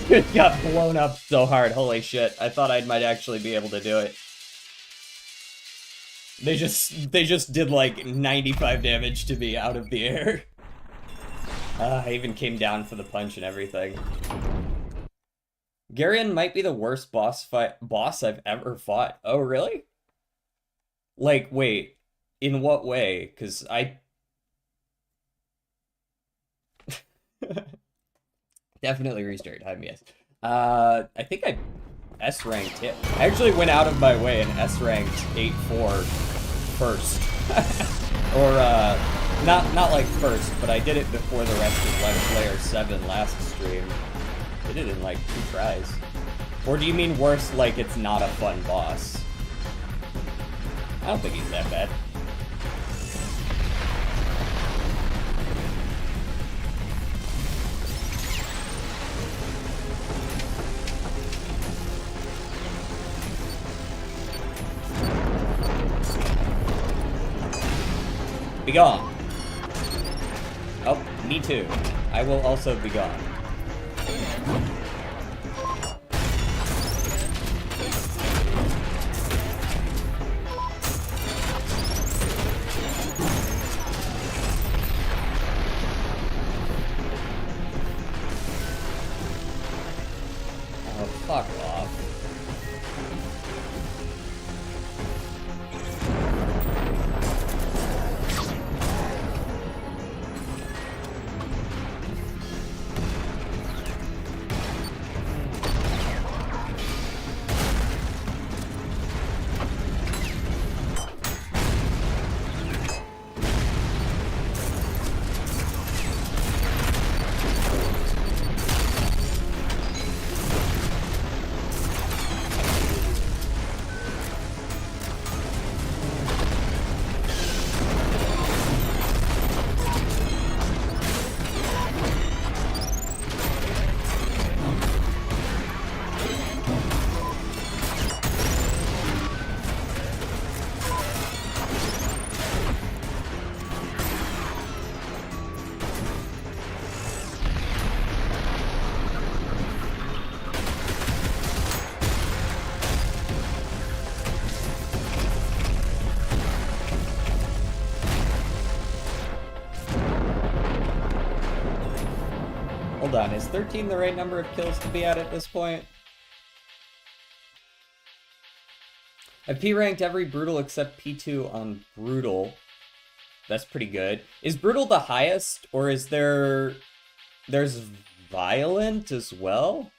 It got blown up so hard. Holy shit. I thought I might actually be able to do it. They just did like 95 damage to me out of the air. I even came down for the punch and everything. Garion might be the worst boss I've ever fought. Oh, really? Like, wait. In what way? Because I... Definitely restart. Hi, yes. I think I S-ranked it. I actually went out of my way and S-ranked 8-4 first. Or, not like first, but I did it before the rest of Player 7 last stream. Did it in like 2 tries. Or do you mean worse, like it's not a fun boss? I don't think he's that bad. Be gone. Oh, me too. I will also be gone. Oh, fuck off. Hold on, is 13 the right number of kills to be at this point? I've P-ranked every Brutal except P2 on Brutal. That's pretty good. Is Brutal the highest, or is there's Violent as well?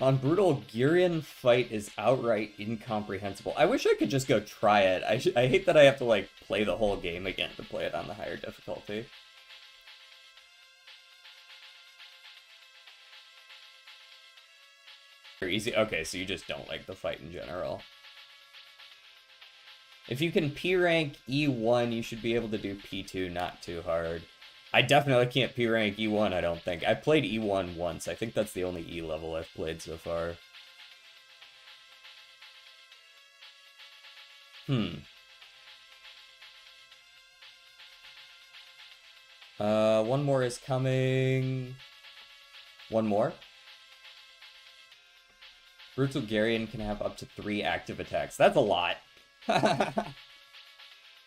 On Brutal, Girion fight is outright incomprehensible. I wish I could just go try it. I hate that I have to, like, play the whole game again to play it on the higher difficulty. Easy. Okay, so you just don't like the fight in general. If you can P-rank E1, you should be able to do P2 not too hard. I definitely can't P-rank E1, I don't think. I played E1 once. I think that's the only E level I've played so far. One more is coming. One more? Brutal Garion can have up to 3 active attacks. That's a lot. The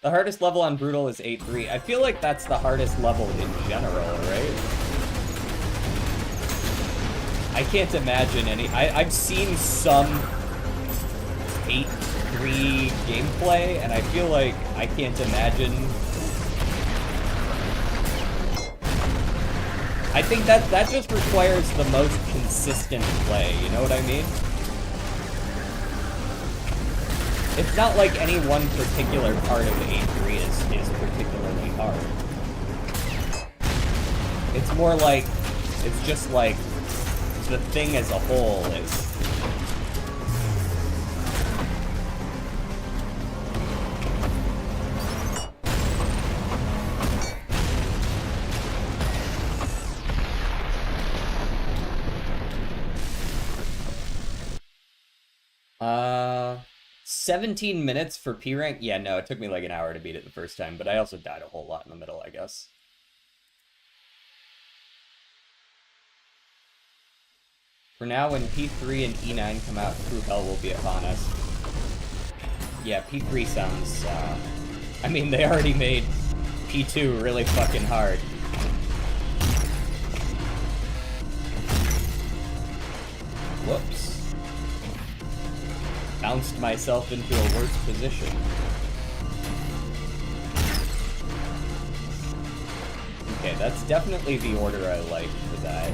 hardest level on Brutal is 8-3. I feel like that's the hardest level in general, right? I can't imagine any... I've seen some 8-3 gameplay, and I feel like I can't imagine... I think that just requires the most consistent play, you know what I mean? It's not like any one particular part of A3 is particularly hard. It's more like, it's just like, the thing as a whole is... Uh, 17 minutes for P rank? Yeah, no, it took me like an hour to beat it the first time, but I also died a whole lot in the middle, I guess. For now, when P3 and E9 come out, true hell will be upon us. Yeah, P3 sounds, I mean, they already made P2 really fucking hard. Whoops. Bounced myself into a worse position. Okay, that's definitely the order I like to die.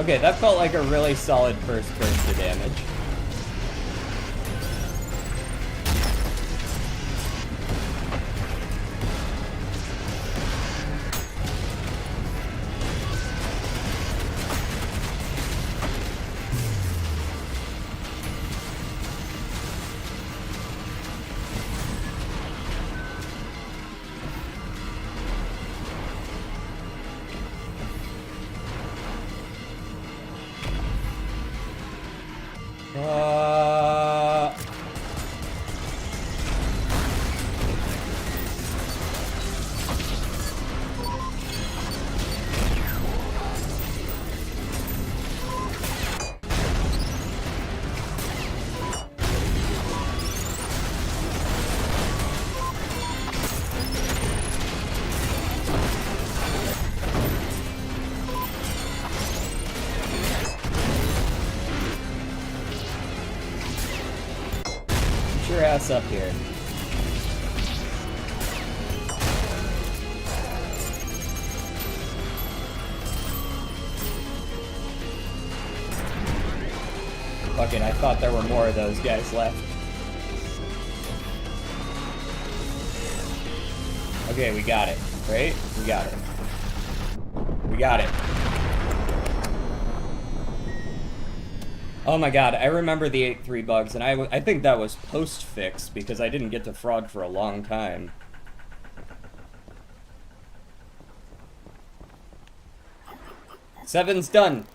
Okay, that felt like a really solid first burst of damage. Get your ass up here. Fuck it, I thought there were more of those guys left. Okay, we got it, right? We got it. We got it. Oh my god, I remember the 8.3 bugs, and I think that was post-fix, because I didn't get to frog for a long time. Seven's done!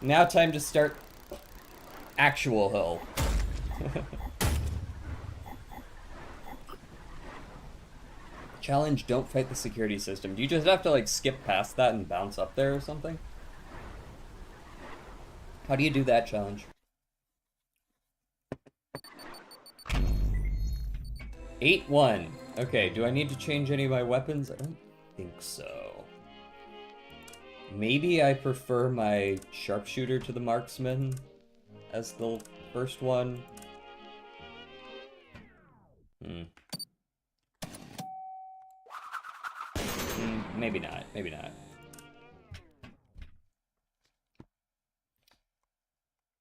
Now time to start actual hill. Challenge, don't fight the security system. Do you just have to, like, skip past that and bounce up there or something? How do you do that challenge? 8-1. Okay, do I need to change any of my weapons? I don't think so. Maybe I prefer my sharpshooter to the marksman as the first one. Maybe not. Maybe not.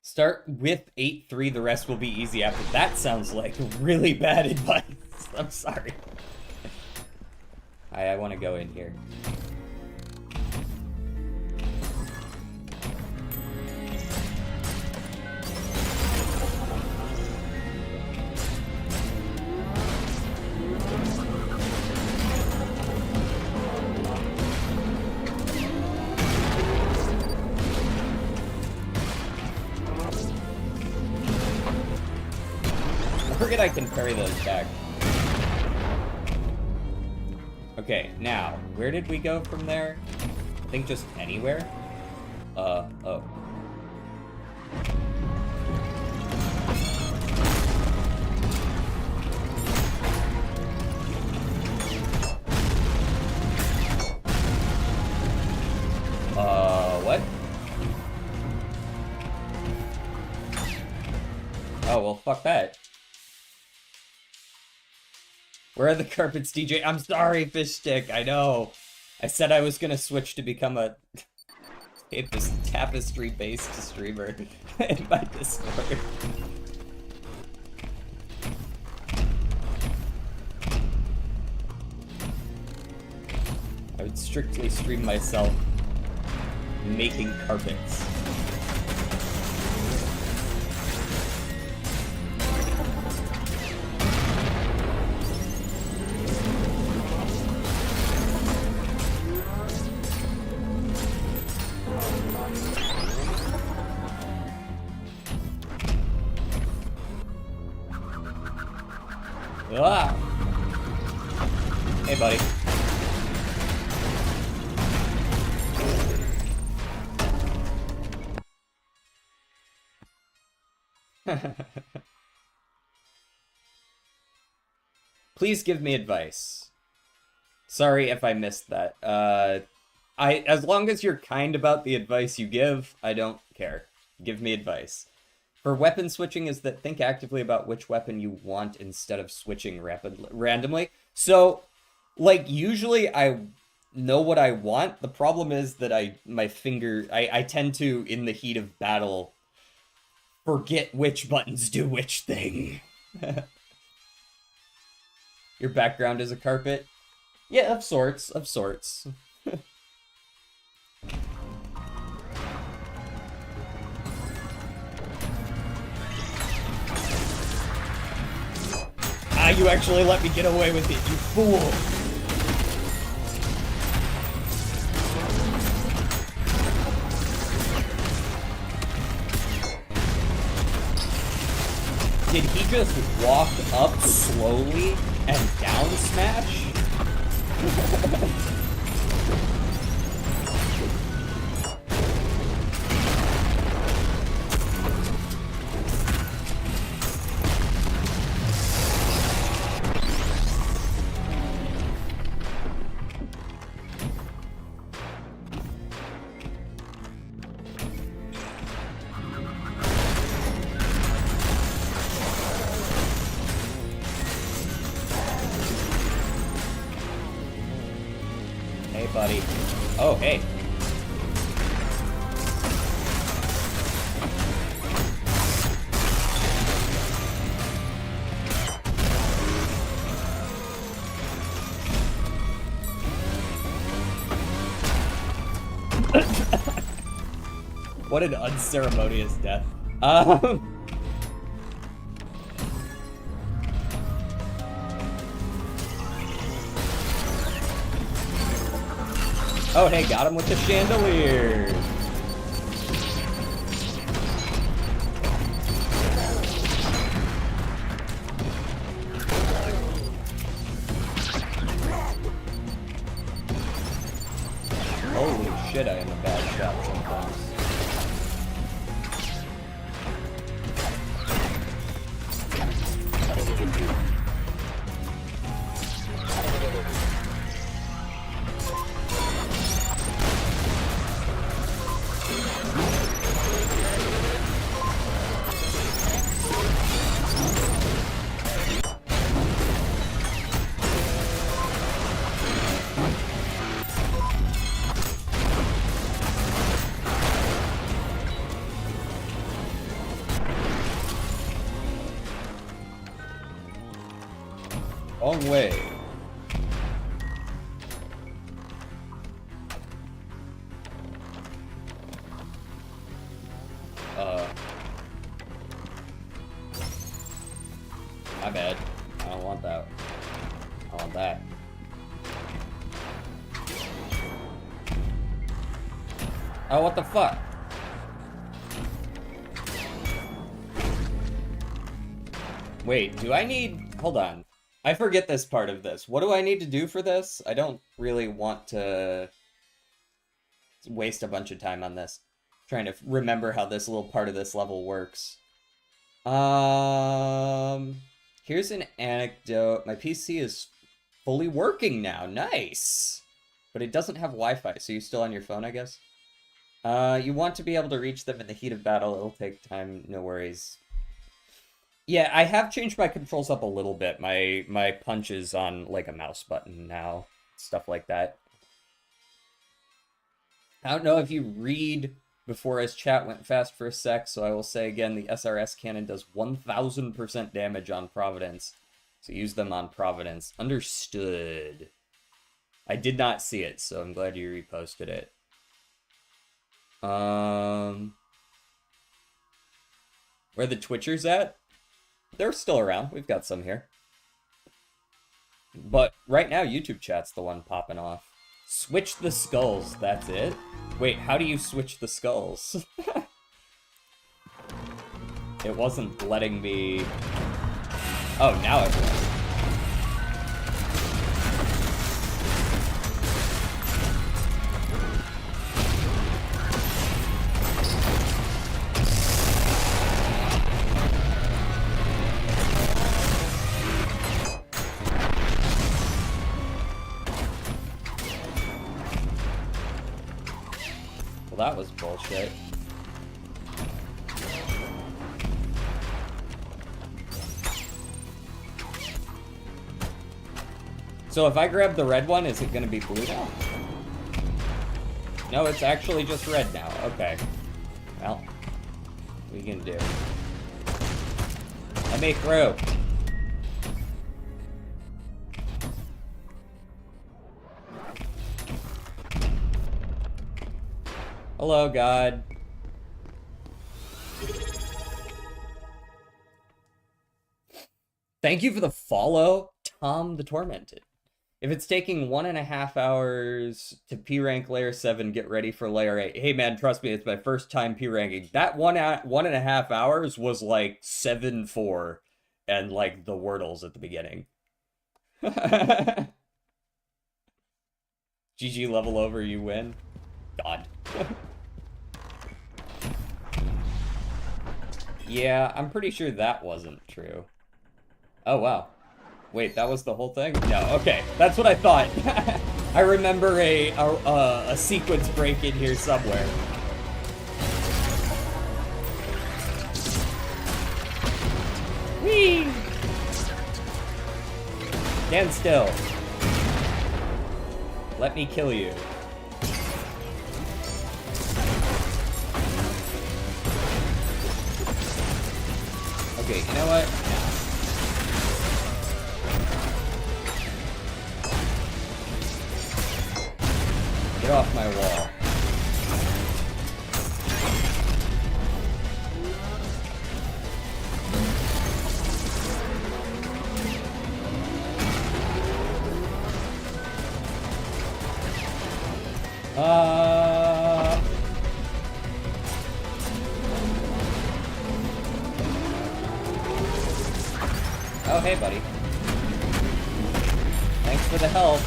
Start with 8.3, the rest will be easy after. That sounds like really bad advice. I'm sorry. I want to go in here. I forget I can parry those back. Okay, now, where did we go from there? I think just anywhere? Oh. What? Oh, well, fuck that. Where are the carpets, DJ? I'm sorry, Fish Stick, I know. I said I was gonna switch to become a tapestry-based streamer in my Discord. I would strictly stream myself making carpets. Ah! Hey, buddy. Please give me advice. Sorry if I missed that. As long as you're kind about the advice you give, I don't care. Give me advice. For weapon switching is that think actively about which weapon you want instead of switching randomly. So, like, usually I know what I want. The problem is that I tend to, in the heat of battle, forget which buttons do which thing. Your background is a carpet? Yeah, of sorts, of sorts. Ah, you actually let me get away with it, you fool! Did he just walk up slowly and down smash? Hey, buddy. Oh, hey. What an unceremonious death. Oh, hey, got him with the chandelier. Holy shit, I am a bad shot sometimes. Long way. My bad. I don't want that. I want that. Oh, what the fuck? Wait, do I need... Hold on. I forget this part of this. What do I need to do for this? I don't really want to waste a bunch of time on this. Trying to remember how this little part of this level works. Here's an anecdote. My PC is fully working now. Nice. But it doesn't have Wi-Fi, so you're still on your phone, I guess? You want to be able to reach them in the heat of battle. It'll take time, no worries. Yeah, I have changed my controls up a little bit. My punch is on, like, a mouse button now. Stuff like that. I don't know if you read before as chat went fast for a sec, so I will say again, the SRS cannon does 1000% damage on Providence. So use them on Providence. Understood. I did not see it, so I'm glad you reposted it. Where the Twitchers at? They're still around. We've got some here. But right now, YouTube chat's the one popping off. Switch the skulls, that's it? Wait, how do you switch the skulls? It wasn't letting me... Oh, now it was. Well, that was bullshit. So if I grab the red one, is it gonna be blue now? No, it's actually just red now. Okay. Well, what are you gonna do? Let me through. Hello, God. Thank you for the follow, Tom the Tormented. If it's taking 1.5 hours to P rank layer 7, get ready for layer 8. Hey man, trust me, it's my first time P ranking. That 1.5 hours was like 7-4 and like the Wordles at the beginning. GG level over, you win. God. Yeah, I'm pretty sure that wasn't true. Oh, wow. Wait, that was the whole thing? No, okay. That's what I thought. I remember a sequence break in here somewhere. Whee! Stand still. Let me kill you. Okay, you know what? Get off my wall. Oh, hey, buddy. Thanks for the help.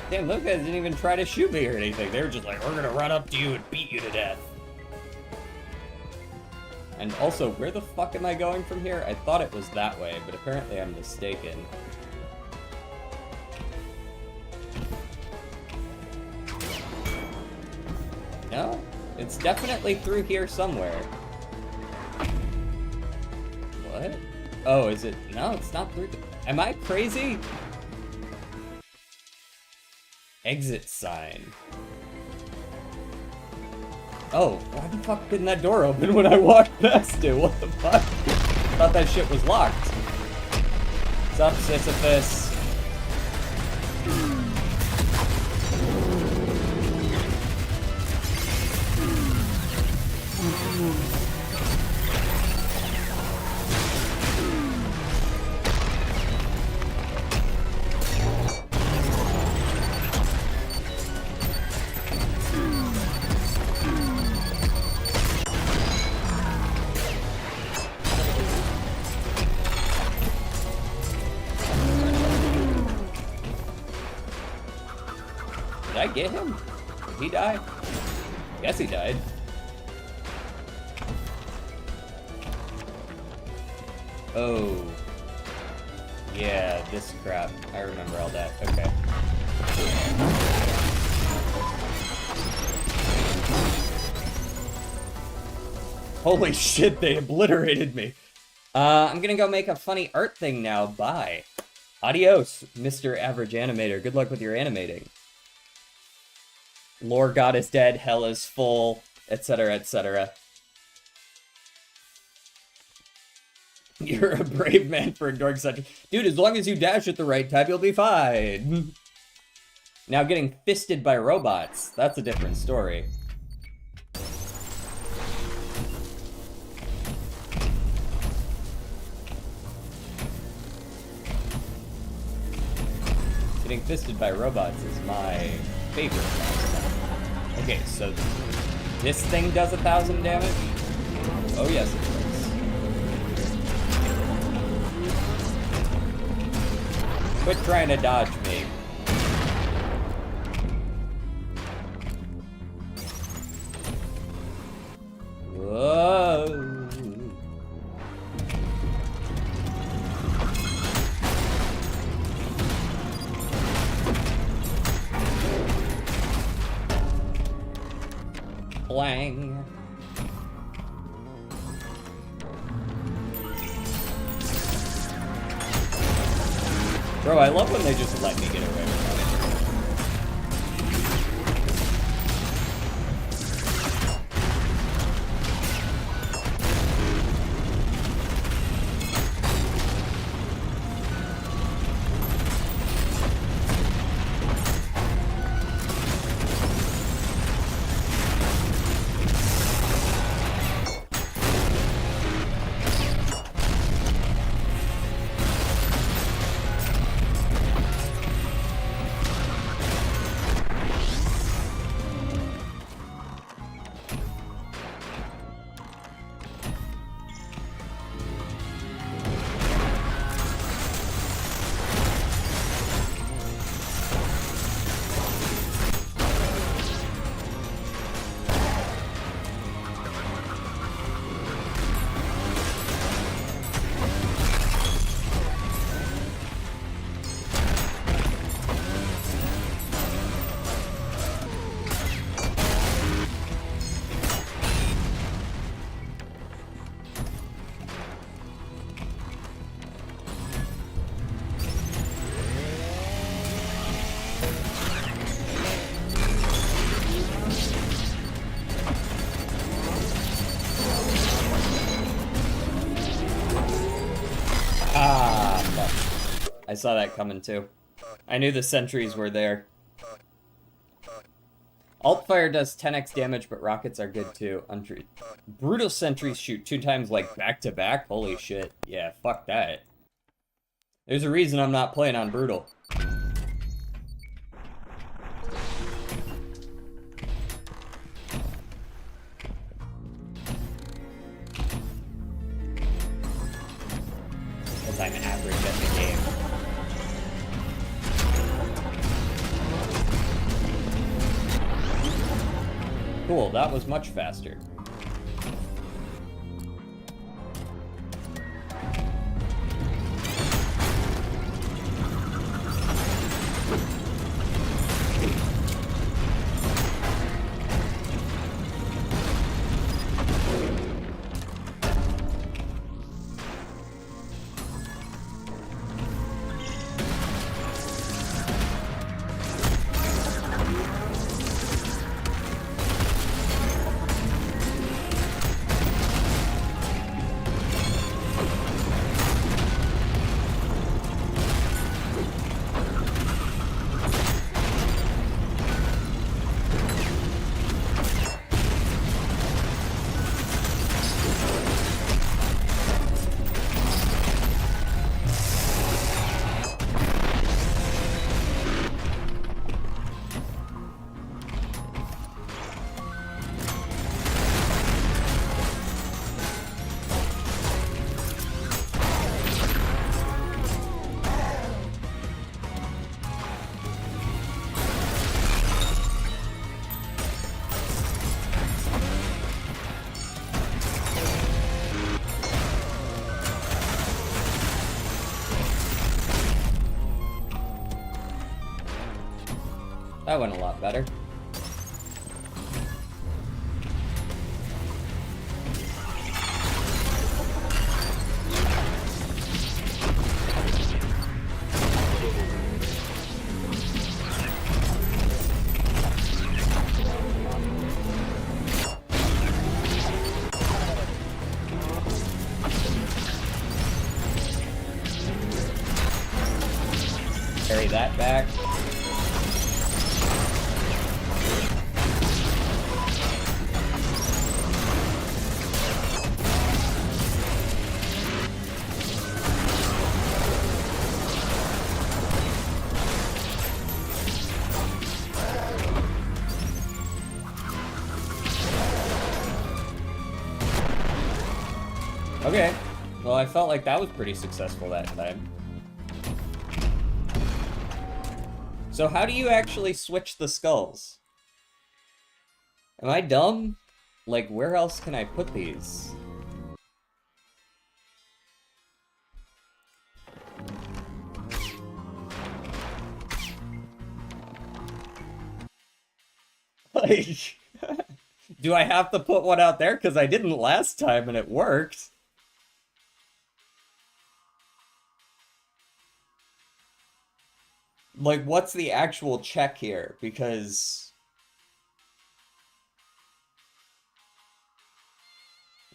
Damn, those guys didn't even try to shoot me or anything. They were just like, we're gonna run up to you and beat you to death. And also, where the fuck am I going from here? I thought it was that way, but apparently I'm mistaken. No? It's definitely through here somewhere. What? Oh, is it? No, it's not through. Am I crazy? Exit sign. Oh, why the fuck didn't that door open when I walked past it? What the fuck? Thought that shit was locked. What's up, Sisyphus? get him? Did he die? Guess he died. Oh. Yeah, this crap. I remember all that. Okay. Holy shit, they obliterated me. I'm gonna go make a funny art thing now. Bye. Adios, Mr. Average Animator. Good luck with your animating. Lore God is dead, hell is full, etc., etc. You're a brave man for enduring such... Dude, as long as you dash at the right time, you'll be fine. Now getting fisted by robots, that's a different story. Getting fisted by robots is my favorite pastime. Okay, so this thing does 1,000 damage? Oh yes, it does. Quit trying to dodge me. Whoa. Blang. Bro, I love when they just let me get away with that. Ah, fuck. I saw that coming too. I knew the sentries were there. Altfire does 10x damage, but rockets are good too. Brutal sentries shoot 2 times like back to back? Holy shit. Yeah, fuck that. There's a reason I'm not playing on Brutal. Because I'm average at the game. Cool, that was much faster. That went a lot better. Carry that back. Okay. Well, I felt like that was pretty successful that time. So how do you actually switch the skulls? Am I dumb? Like, where else can I put these? Like, do I have to put one out there? Because I didn't last time and it worked. Like, what's the actual check here? Because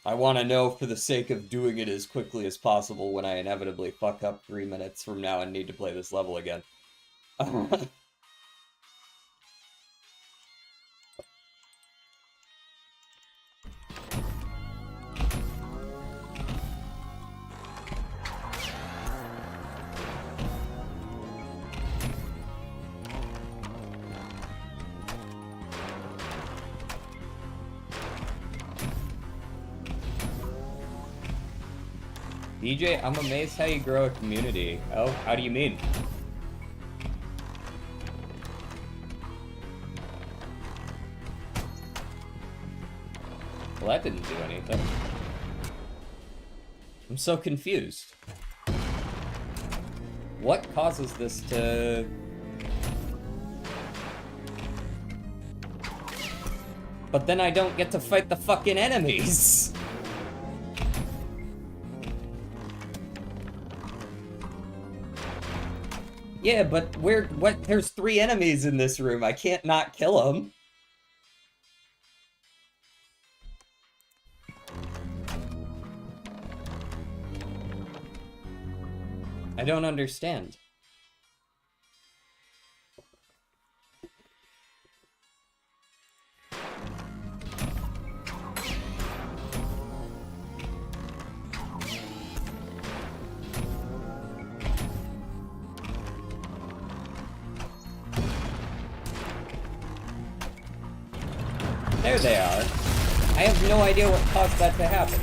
I want to know for the sake of doing it as quickly as possible when I inevitably fuck up 3 minutes from now and need to play this level again. DJ, I'm amazed how you grow a community. Oh, how do you mean? Well, that didn't do anything. I'm so confused. What causes this to... But then I don't get to fight the fucking enemies! Yeah, but there's 3 enemies in this room. I can't not kill them. I don't understand. There they are. I have no idea what caused that to happen.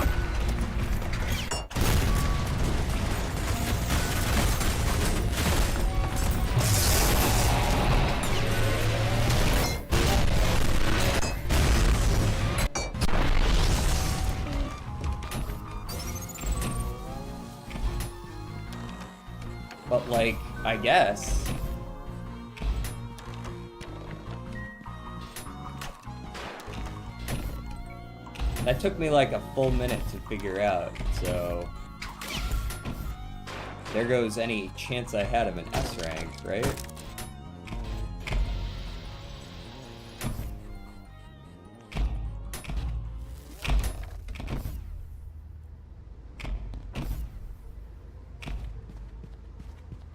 But, like, I guess. That took me like a full minute to figure out, so... There goes any chance I had of an S rank, right?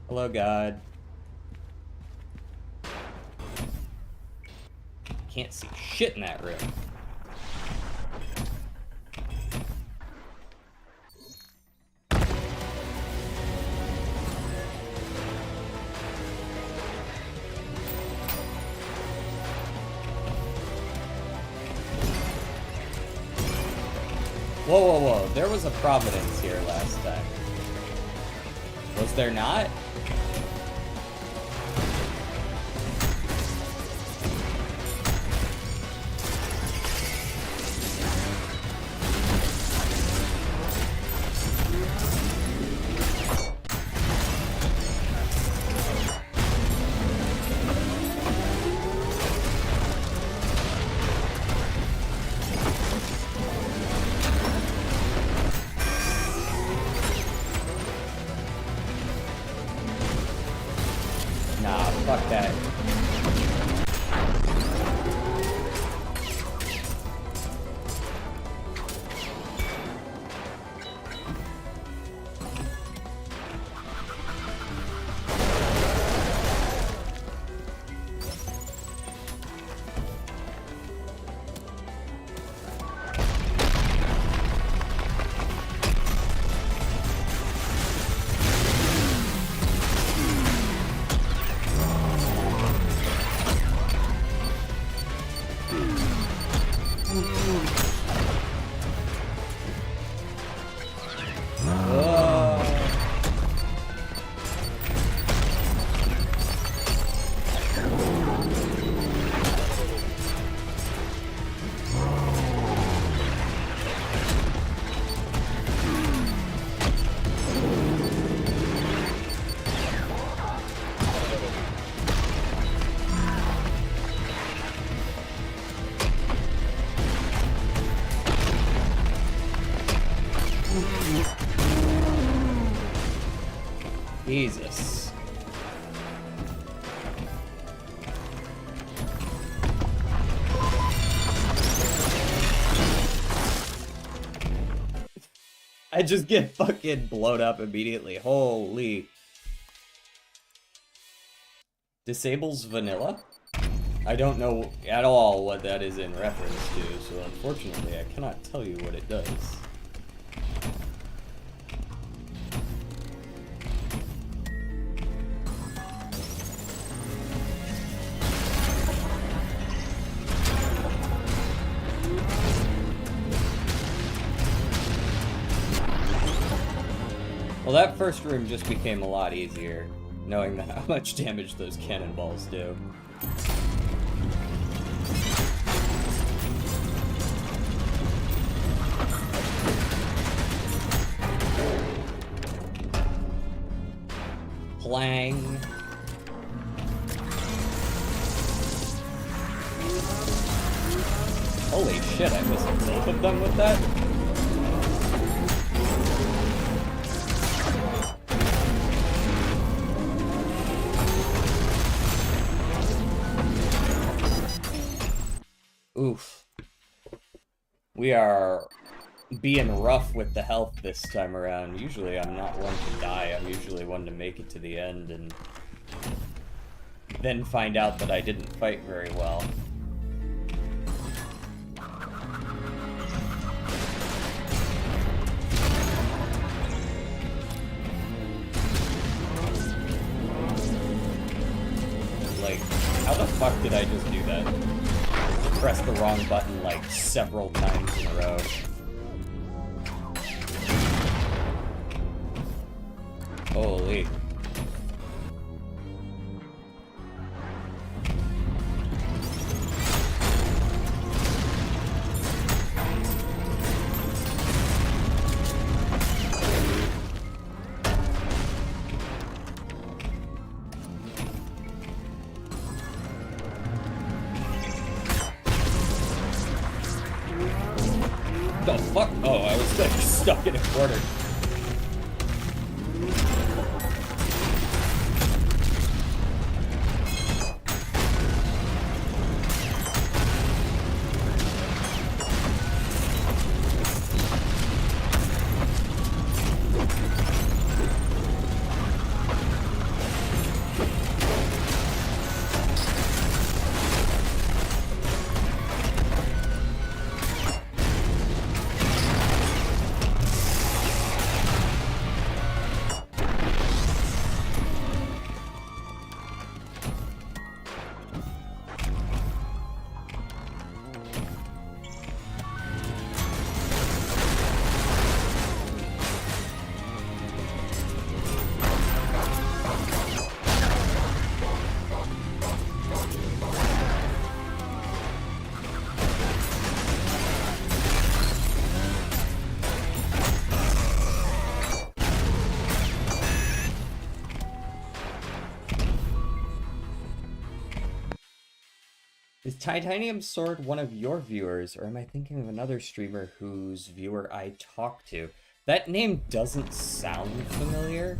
Hello, God. Can't see shit in that room. Whoa, whoa, whoa. There was a Providence here last time. Was there not? Jesus. I just get fucking blown up immediately. Holy. Disables vanilla? I don't know at all what that is in reference to, so unfortunately I cannot tell you what it does. Well, that first room just became a lot easier, knowing that how much damage those cannonballs do. Clang. Holy shit, I missed both of them with that? Oof. We are being rough with the health this time around. Usually I'm not one to die, I'm usually one to make it to the end and then find out that I didn't fight very well. Like, how the fuck did I just do that? Press the wrong button like several times in a row. Holy. The fuck? Oh, I was like stuck in a corner. Is Titanium Sword one of your viewers, or am I thinking of another streamer whose viewer I talk to? That name doesn't sound familiar.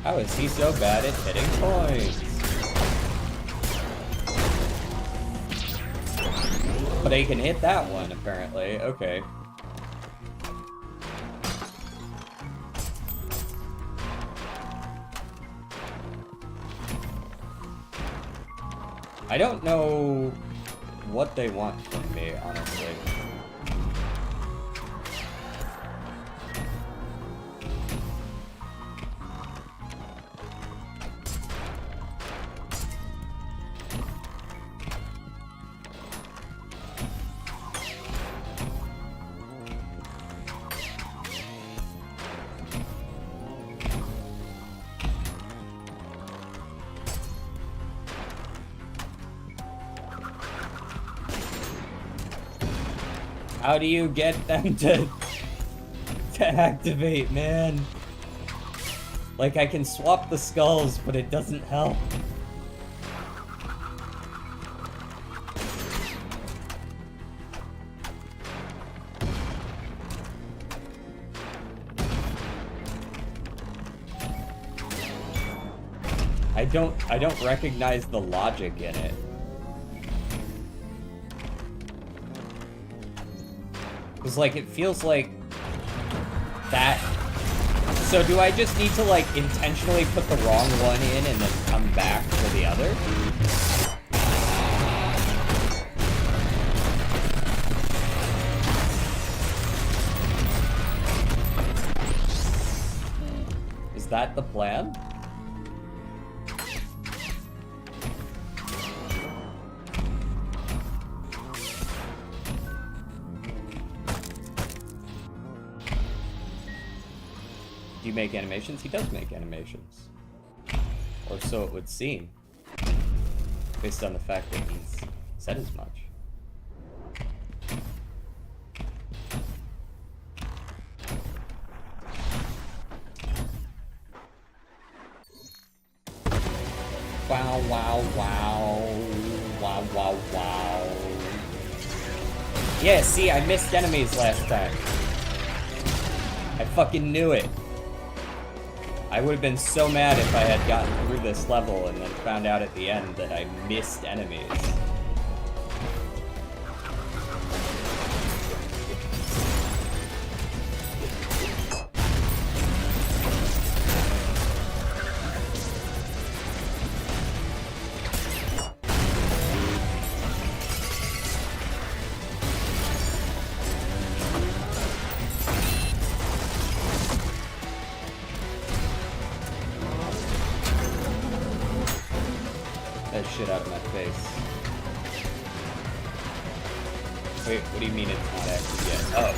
How is he so bad at hitting points? But he can hit that one, apparently. Okay. I don't know what they want from me, honestly. How do you get them to activate, man? Like, I can swap the skulls, but it doesn't help. I don't recognize the logic in it. Cause like it feels like that. So do I just need to like intentionally put the wrong one in and then come back for the other? Is that the plan? Do you make animations? He does make animations. Or so it would seem. Based on the fact that he's said as much. Wow, wow, wow. Wow, wow, wow. Yeah, see, I missed enemies last time. I fucking knew it. I would have been so mad if I had gotten through this level and then found out at the end that I missed enemies. Shit out of my face. Wait, what do you mean it's not active yet? Oh.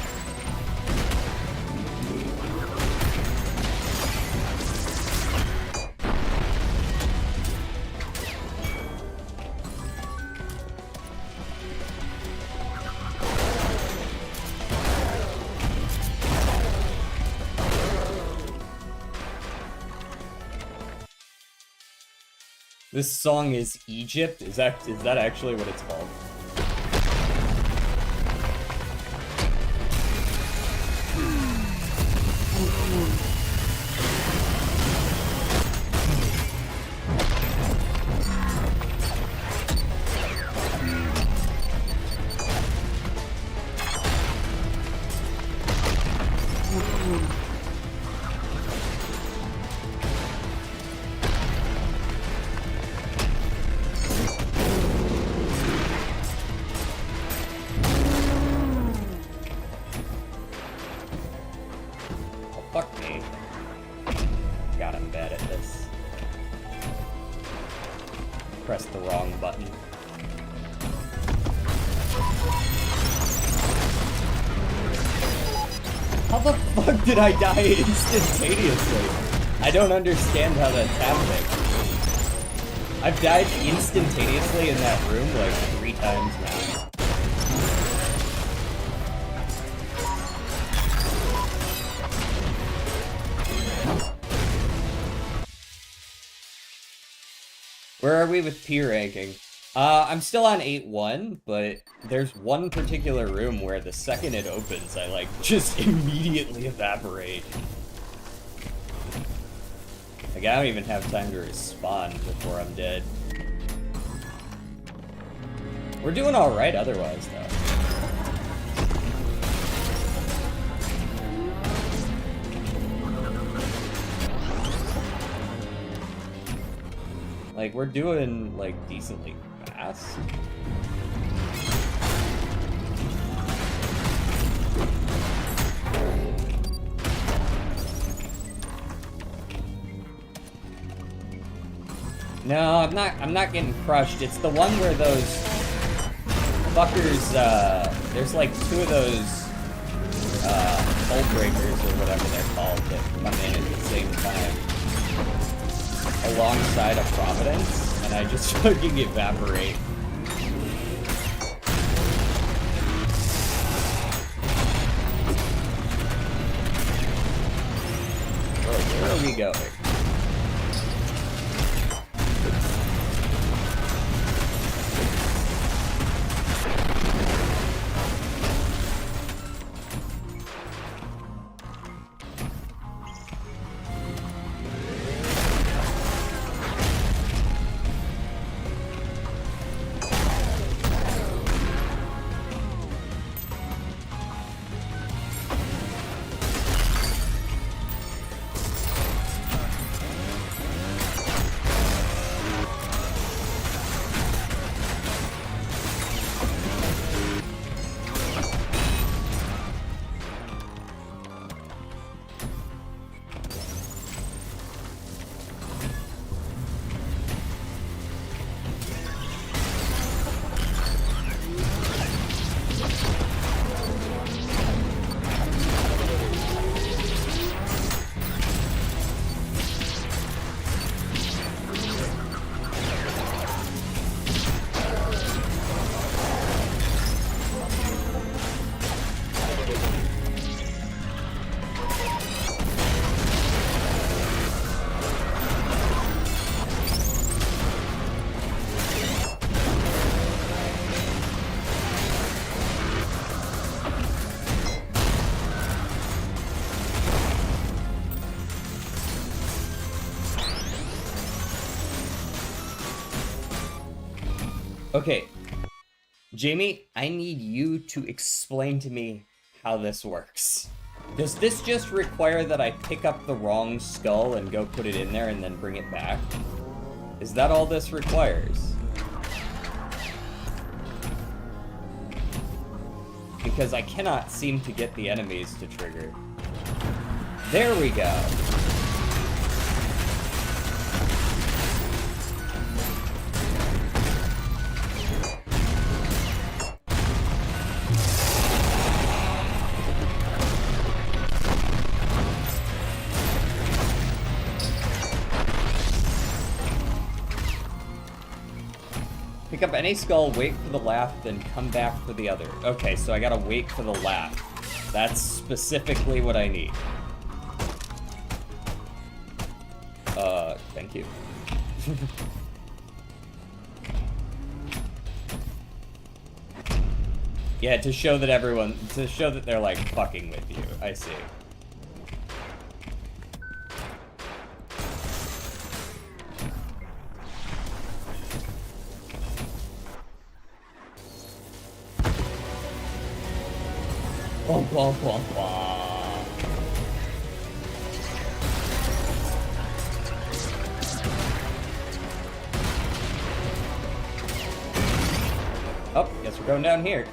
This song is Egypt? Is that actually what it's called? Fuck me. God, I'm bad at this. Pressed the wrong button. How the fuck did I die instantaneously? I don't understand how that's happening. I've died instantaneously in that room like 3 times now. Where are we with P ranking? I'm still on 8-1, but there's one particular room where the second it opens, I, like, just immediately evaporate. Like, I don't even have time to respawn before I'm dead. We're doing alright otherwise, though. Like, we're doing, like, decently fast. No, I'm not getting crushed. It's the one where those fuckers, there's like 2 of those, hull breakers or whatever they're called that come in at the same time. Alongside a Providence, and I just fucking evaporate. we going? Okay, Jamie, I need you to explain to me how this works. Does this just require that I pick up the wrong skull and go put it in there and then bring it back? Is that all this requires? Because I cannot seem to get the enemies to trigger. There we go. Pick up any skull, wait for the laugh, then come back for the other. Okay, so I gotta wait for the laugh. That's specifically what I need. Thank you. Yeah, to show that they're like fucking with you. I see. Bum, bum, bum, bum. Oh, guess we're going down here.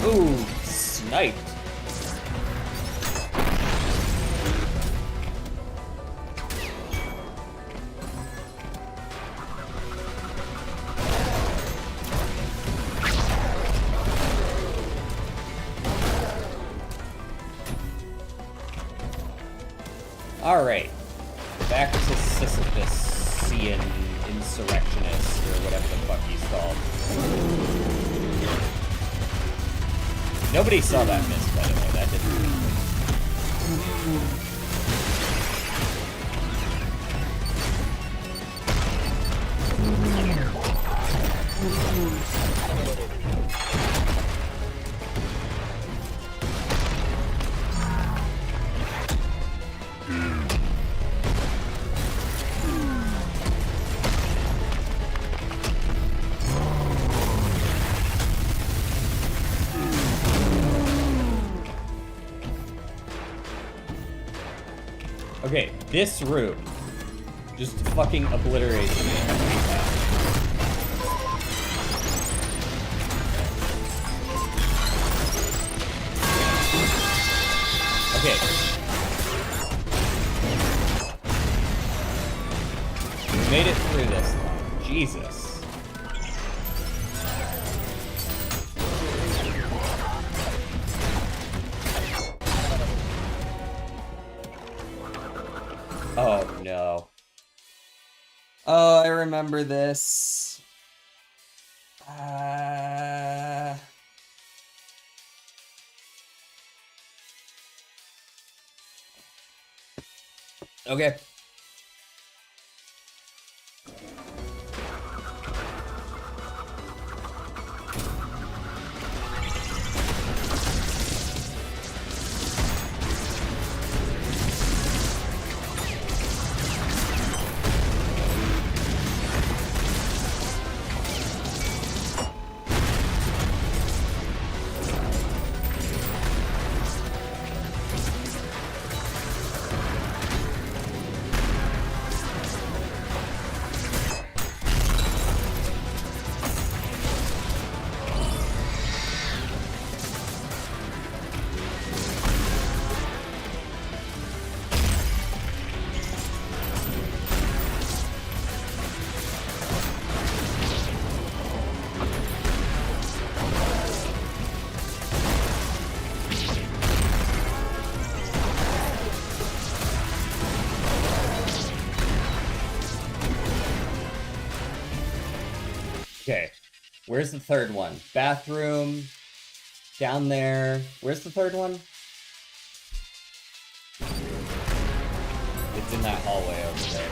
Ooh, sniped. All right, back to Sisyphusian insurrectionist or whatever the fuck he's called. Nobody saw that miss, by the way. That didn't. Okay, this room just fucking obliterates me every time. Okay. We made it through this. Jesus. Oh, no. Oh, I remember this. Okay. Okay, where's the third one? Bathroom, down there. Where's the third one? It's in that hallway over there.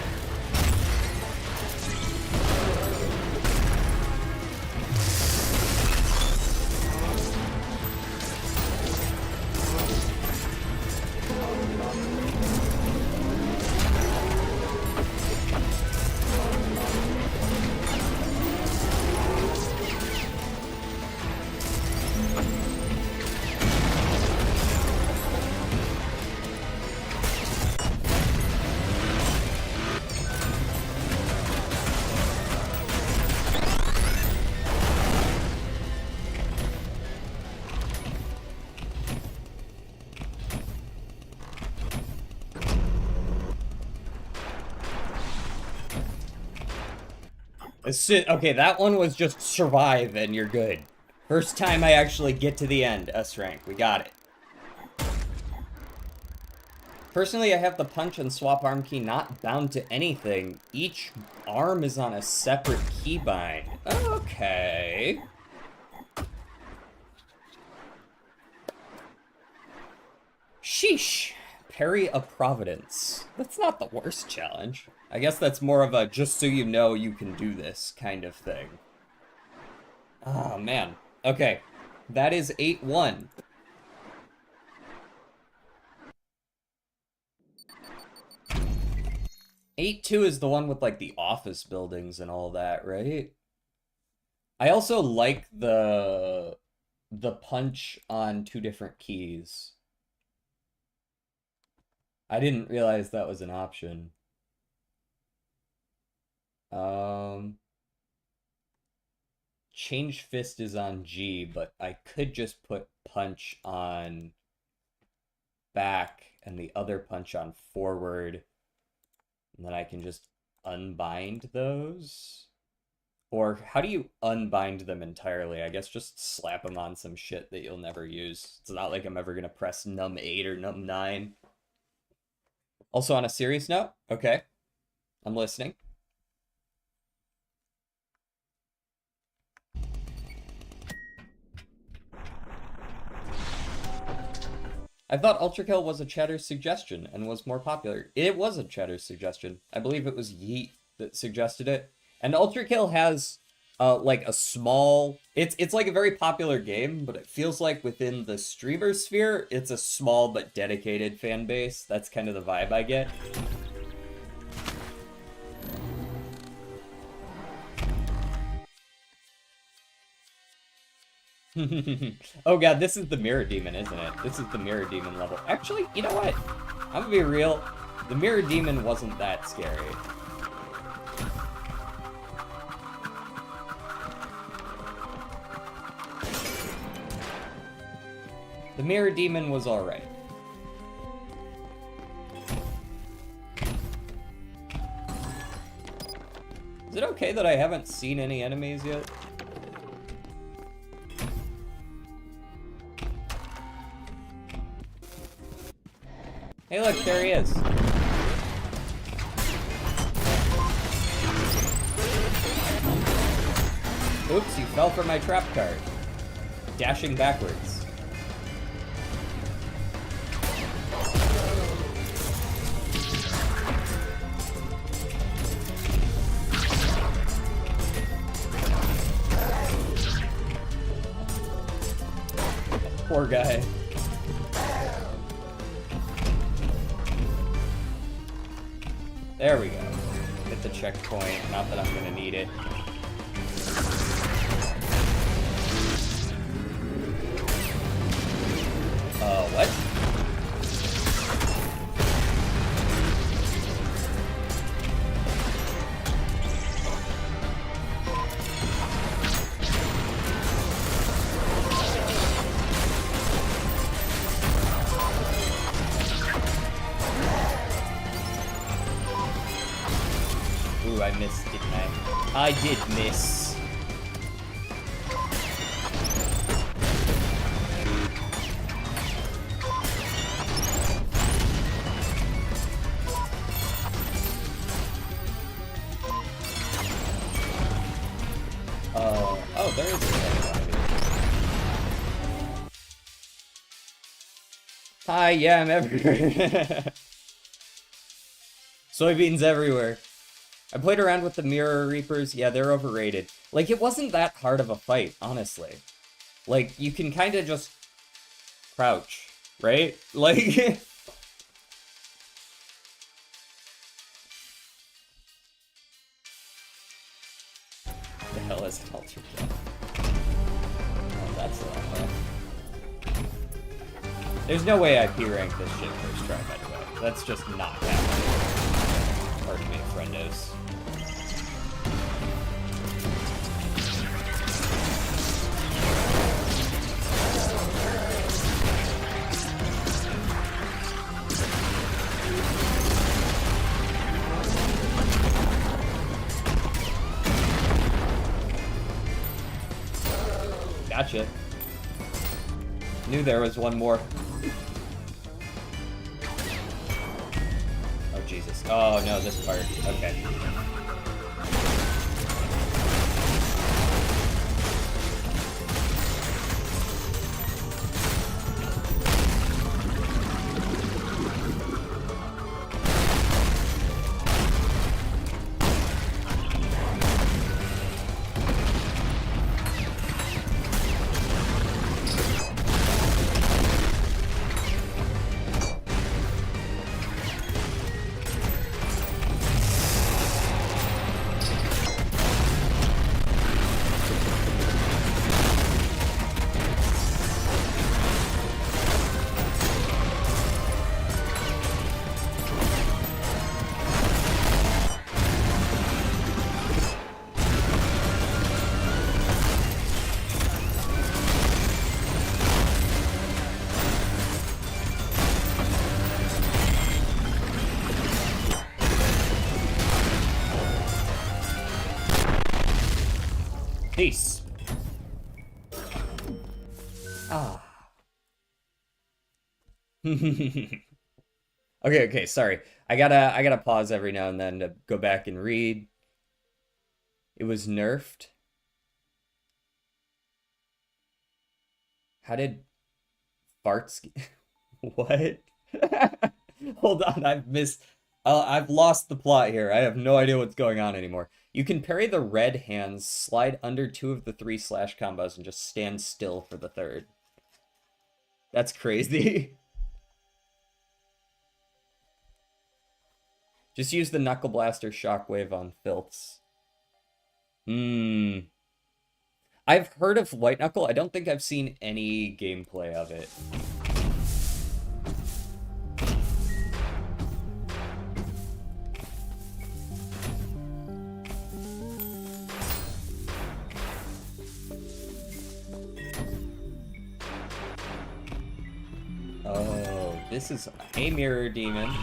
Okay, that one was just survive and you're good. First time I actually get to the end, S rank. We got it. Personally, I have the punch and swap arm key not bound to anything. Each arm is on a separate keybind. Okay. Sheesh. Parry a Providence. That's not the worst challenge. I guess that's more of a just so you know you can do this kind of thing. Oh, man. Okay. That is 8-1. Eight-2 is the one with, like, the office buildings and all that, right? I also like the punch on 2 different keys. I didn't realize that was an option. Change fist is on G, but I could just put punch on back and the other punch on forward. And then I can just unbind those. Or how do you unbind them entirely? I guess just slap them on some shit that you'll never use. It's not like I'm ever going to press num 8 or num 9. Also, on a serious note, okay, I'm listening. I thought Ultrakill was a Chatter's suggestion and was more popular. It was a Chatter's suggestion. I believe it was Yeet that suggested it. And Ultrakill has like a small... It's like a very popular game, but it feels like within the streamer sphere, it's a small but dedicated fan base. That's kind of the vibe I get. Oh god, this is the Mirror Demon, isn't it? This is the Mirror Demon level. Actually, you know what? I'm gonna be real. The Mirror Demon wasn't that scary. The Mirror Demon was alright. Is it okay that I haven't seen any enemies yet? Hey look, there he is. Oops, you fell for my trap card. Dashing backwards. Poor guy. There we go. Hit the checkpoint. Not that I'm gonna need it. What? Ooh, I missed, didn't I? I did miss. Oh, there is a second one. Hi, yeah, I'm everywhere. Soybeans everywhere. I played around with the Mirror Reapers. Yeah, they're overrated. Like, it wasn't that hard of a fight, honestly. Like, you can kind of just crouch, right? Like... The hell is an Ultrakill? Oh, that's a lot, huh? There's no way I P-rank this shit first try, by the way. That's just not happening. Pardon me, friendos. Gotcha. Knew there was one more. Oh, Jesus. Oh, no, this part. Okay. Peace. Ah. Okay, sorry. I gotta pause every now and then to go back and read. It was nerfed. How did farts what? Hold on, I've lost the plot here. I have no idea what's going on anymore. You can parry the red hands, slide under 2 of the 3 slash combos, and just stand still for the third. That's crazy. Just use the Knuckle Blaster Shockwave on Filths. I've heard of White Knuckle. I don't think I've seen any gameplay of it. Oh, this is a Mirror Demon.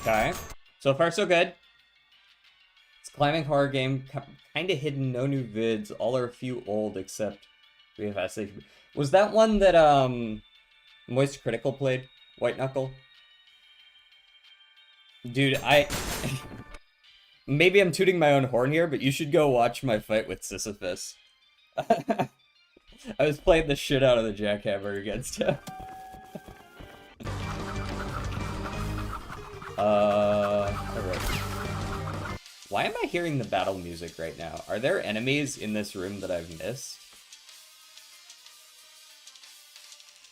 Okay. So far, so good. It's a climbing horror game, kind of hidden, no new vids. All are a few old, except we have SH. Was that one that, Moist Critical played? White Knuckle? Dude, maybe I'm tooting my own horn here, but you should go watch my fight with Sisyphus. I was playing the shit out of the jackhammer against him. Alright. Why am I hearing the battle music right now? Are there enemies in this room that I've missed?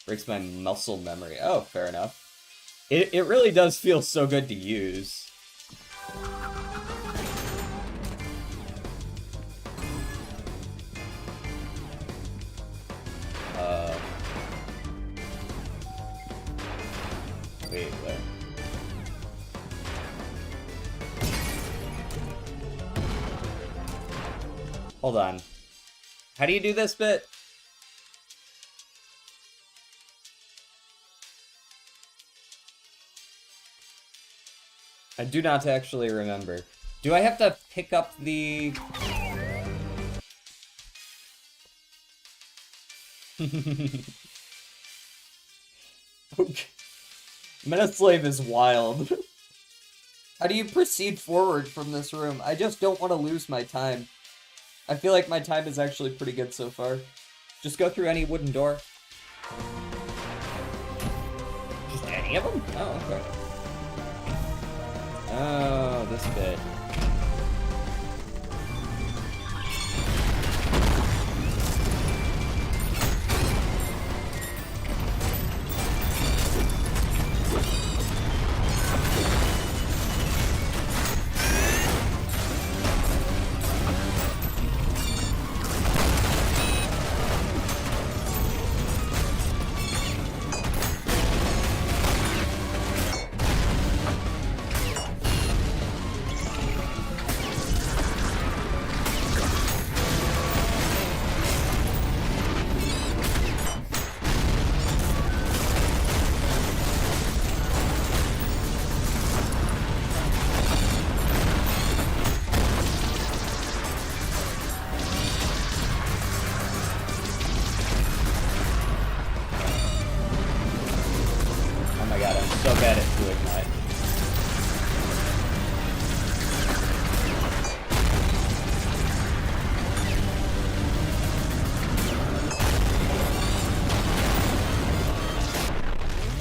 Breaks my muscle memory. Oh, fair enough. It really does feel so good to use. Wait. Hold on. How do you do this bit? I do not actually remember. Do I have to pick up the... Okay. Metaslave is wild. How do you proceed forward from this room? I just don't want to lose my time. I feel like my time is actually pretty good so far. Just go through any wooden door. Just any of them? Oh, okay. Oh, this bit.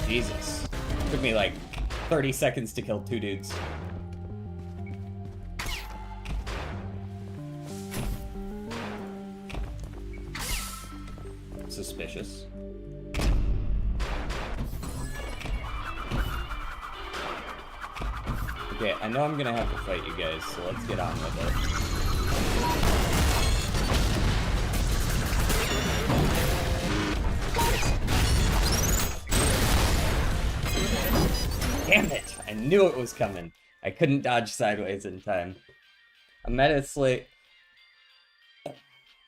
Jesus. Took me like 30 seconds to kill 2 dudes. Suspicious. Okay, I know I'm gonna have to fight you guys, so let's get on with it. Damn it! I knew it was coming. I couldn't dodge sideways in time. A metaslave...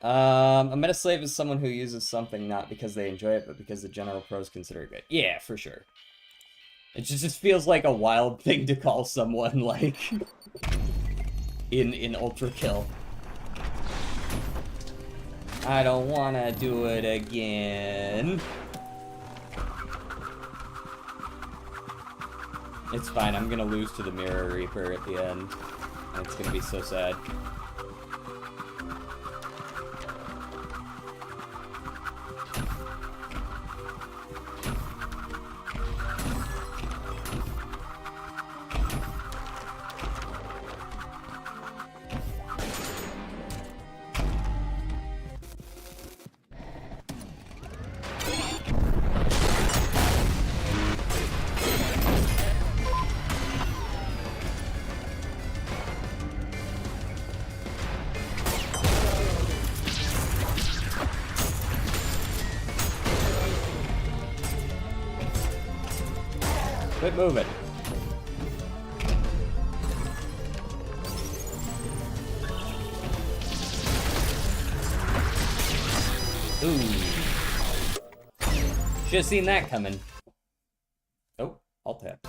a metaslave is someone who uses something not because they enjoy it, but because the general pros consider it good. Yeah, for sure. It just feels like a wild thing to call someone, like, in Ultrakill. I don't wanna do it again. It's fine, I'm gonna lose to the Mirror Reaper at the end. And it's gonna be so sad. Quit moving. Ooh. Should've seen that coming. Oh, alt tap.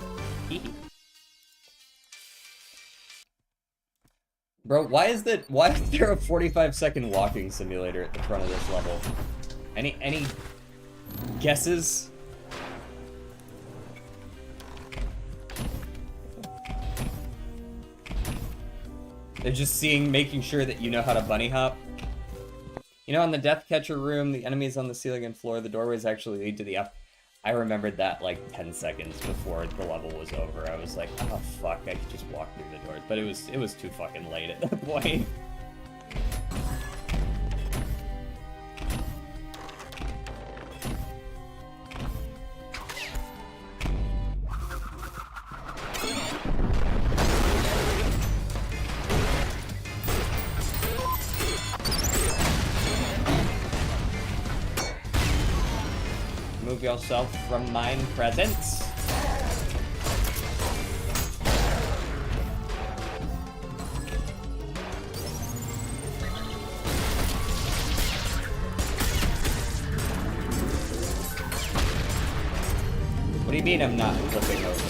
Bro, why is there a 45-second walking simulator at the front of this level? Any guesses? They're just making sure that you know how to bunny hop. You know, in the Death Catcher room, the enemies on the ceiling and floor, the doorways actually lead to the up. I remembered that like 10 seconds before the level was over. I was like, oh fuck, I could just walk through the doors. But it was too fucking late at that point. Move yourself from mine presence. What do you mean I'm not flipping over?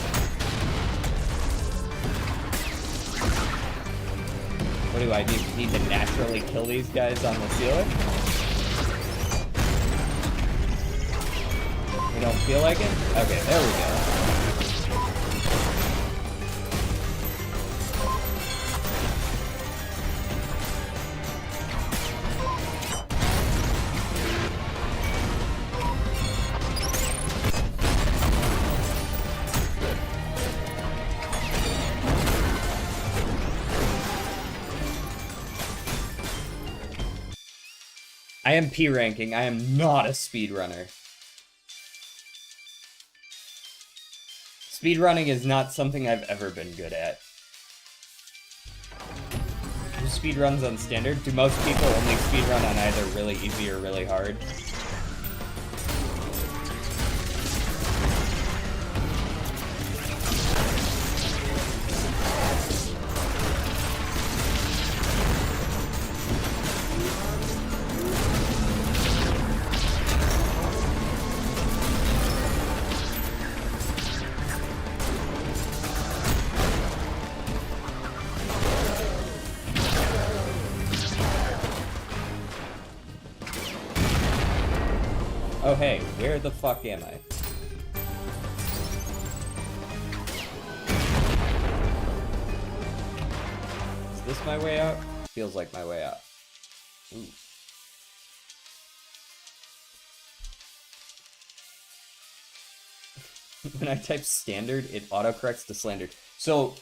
What do I need to naturally kill these guys on the ceiling? You don't feel like it? Okay, there we go. I am P ranking. I am not a speedrunner. Speedrunning is not something I've ever been good at. Do speedruns on standard? Do most people only speedrun on either really easy or really hard? Oh hey, where the fuck am I? Is this my way out? Feels like my way out. Ooh. When I type standard, it autocorrects to standard. So,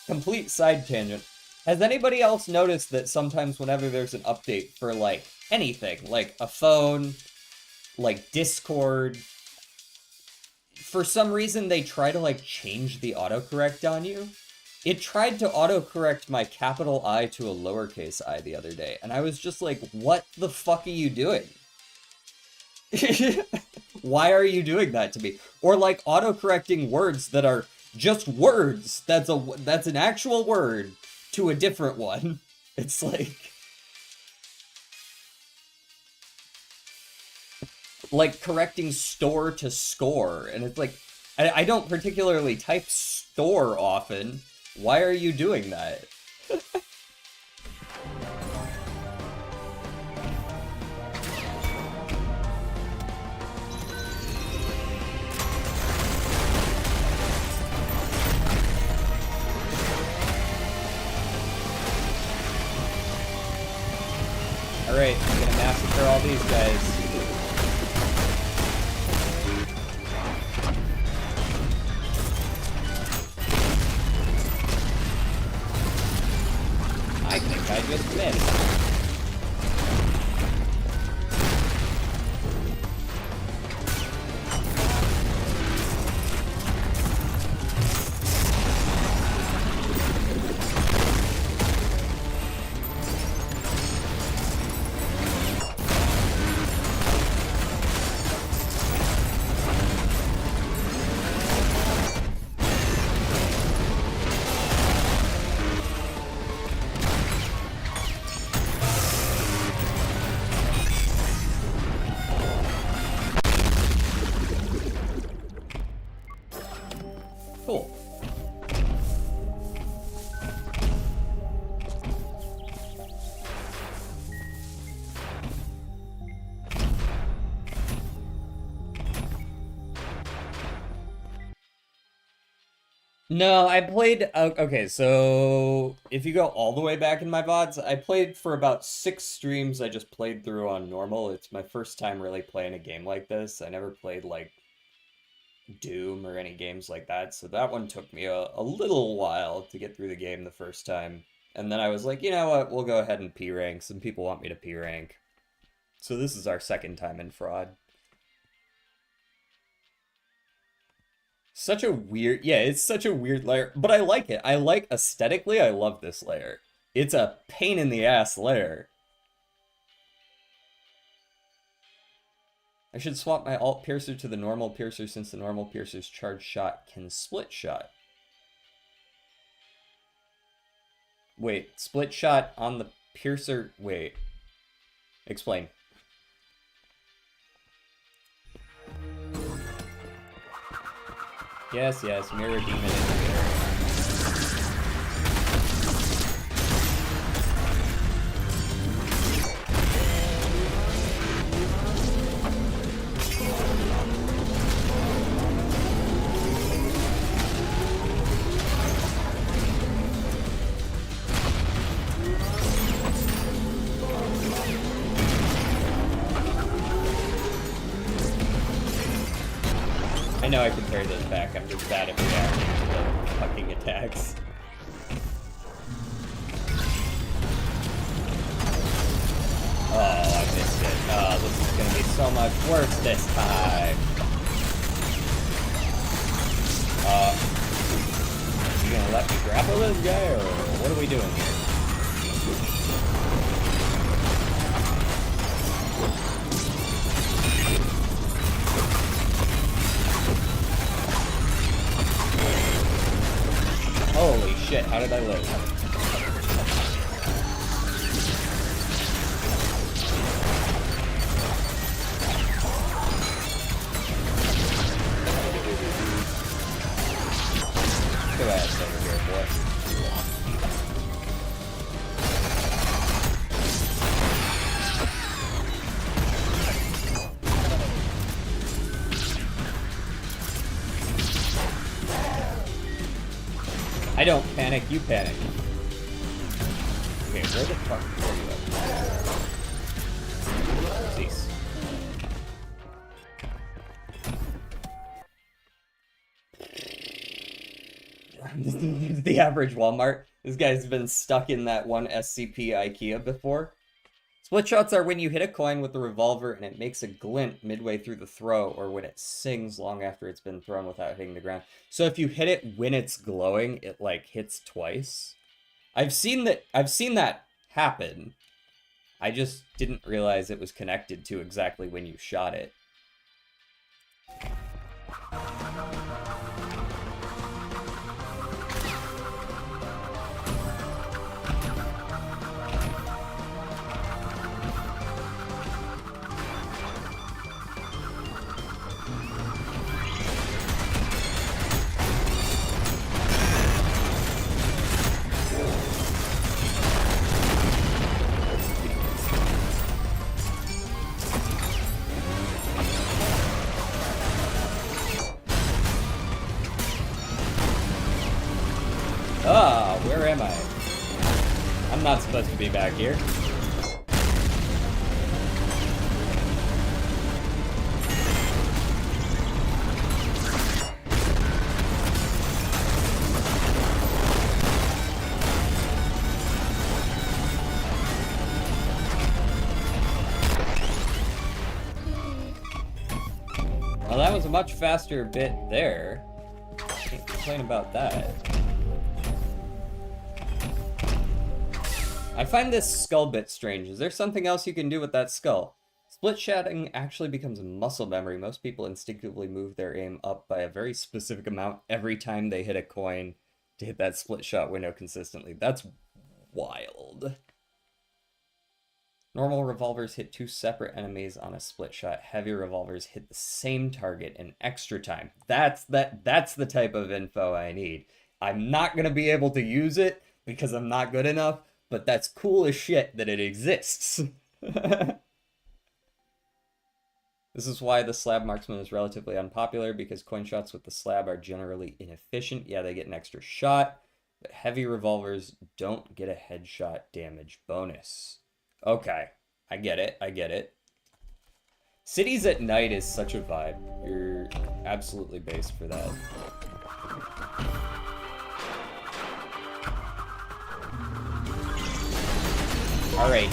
complete side tangent. Has anybody else noticed that sometimes whenever there's an update for, like, anything, like a phone, like Discord, for some reason they try to, like, change the autocorrect on you? It tried to autocorrect my capital I to a lowercase I the other day, and I was just like, what the fuck are you doing? Why are you doing that to me? Or, like, autocorrecting words that are just words, that's an actual word, to a different one. It's like correcting store to score, and it's like, I don't particularly type store often. Why are you doing that? Alright, I'm gonna massacre all these guys. I think I just missed. Cool. No, I played. Okay, so if you go all the way back in my VODs, I played for about 6 streams. I just played through on normal. It's my first time really playing a game like this. I never played like Doom or any games like that, so that one took me a little while to get through the game the first time. And then I was like, you know what, we'll go ahead and P rank. Some people want me to P rank. So this is our second time in Fraud. Such a weird, yeah, it's such a weird layer, but I like it. I like aesthetically, I love this layer. It's a pain in the ass layer. I should swap my alt piercer to the normal piercer since the normal piercer's charge shot can split shot. Wait, split shot on the piercer, wait. Explain. Yes, yes, mirror demon in the mirror. I know I can parry those back, I'm just bad at reacting to the fucking attacks. Oh, I missed it. Oh, this is gonna be so much worse this time. You gonna let me grapple this guy, or what are we doing here? Holy shit, how did I live? Go ahead, over here, boy. I don't panic, you panic. Okay, where the fuck are you at? Cease. The average Walmart. This guy's been stuck in that one SCP IKEA before. Split shots are when you hit a coin with the revolver and it makes a glint midway through the throw, or when it sings long after it's been thrown without hitting the ground. So if you hit it when it's glowing, it like hits twice. I've seen that happen. I just didn't realize it was connected to exactly when you shot it. Ah, where am I? I'm not supposed to be back here. Well, that was a much faster bit there. Can't complain about that. I find this skull bit strange. Is there something else you can do with that skull? Split shotting actually becomes muscle memory. Most people instinctively move their aim up by a very specific amount every time they hit a coin to hit that split shot window consistently. That's wild. Normal revolvers hit 2 separate enemies on a split shot. Heavy revolvers hit the same target an extra time. That's the type of info I need. I'm not going to be able to use it because I'm not good enough, but that's cool as shit that it exists. This is why the slab marksman is relatively unpopular, because coin shots with the slab are generally inefficient. Yeah, they get an extra shot, but heavy revolvers don't get a headshot damage bonus. Okay, I get it, I get it. Cities at night is such a vibe. You're absolutely based for that. Alright,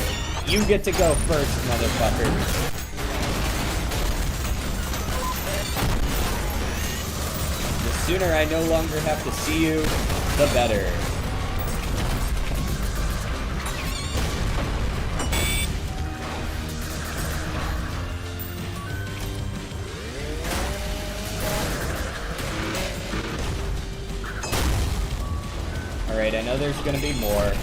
you get to go first, motherfucker. The sooner I no longer have to see you, the better. Alright, I know there's gonna be more.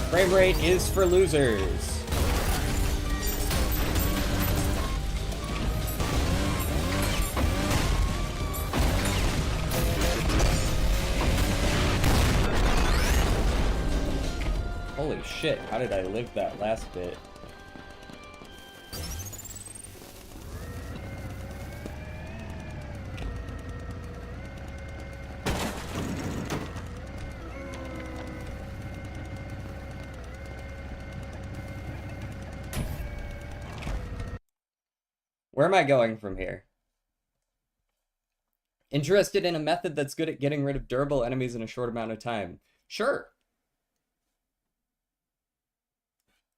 Frame rate is for losers. Holy shit, how did I live that last bit? Where am I going from here? Interested in a method that's good at getting rid of durable enemies in a short amount of time? Sure.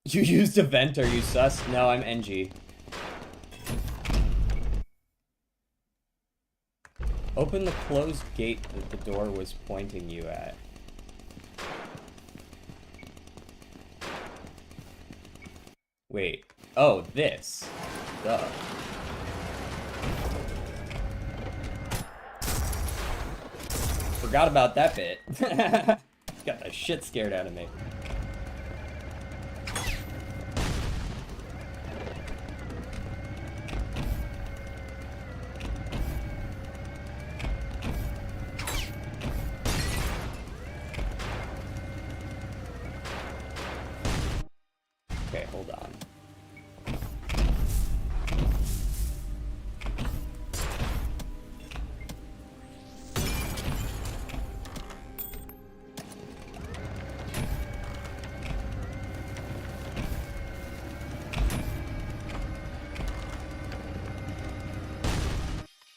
You used a vent, are you sus? No, I'm NG. Open the closed gate that the door was pointing you at. Wait. Oh, this. Duh. Forgot about that bit. Got the shit scared out of me. Okay, hold on.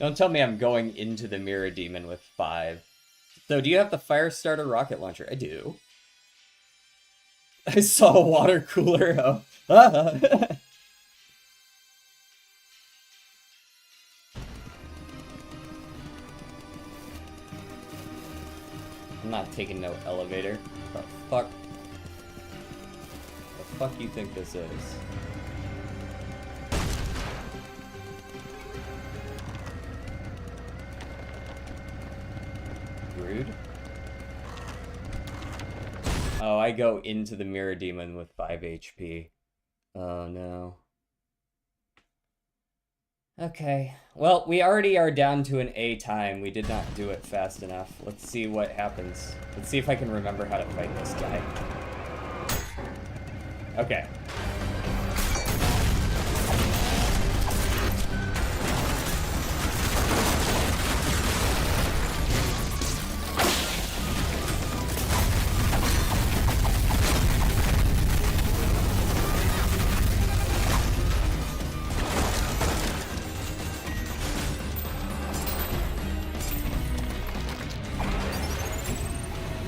Don't tell me I'm going into the Mirror Demon with 5. So, do you have the fire starter rocket launcher? I do. I saw a water cooler. Oh. I'm not taking no elevator. The fuck? The fuck you think this is? Rude. Oh, I go into the Mirror Demon with 5 HP. Oh no. Okay. Well, we already are down to an A time. We did not do it fast enough. Let's see what happens. Let's see if I can remember how to fight this guy. Okay.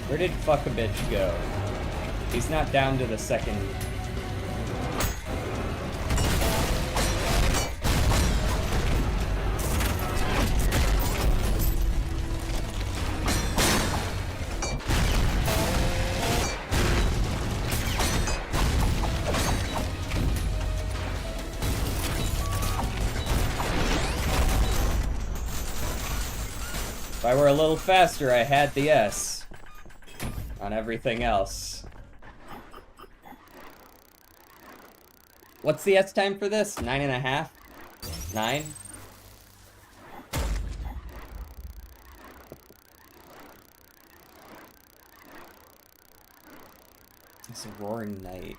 Where did fuck a bitch go? He's not down to the second I were a little faster, I had the S on everything else. What's the S time for this? 9.5? 9? It's a Roaring Knight.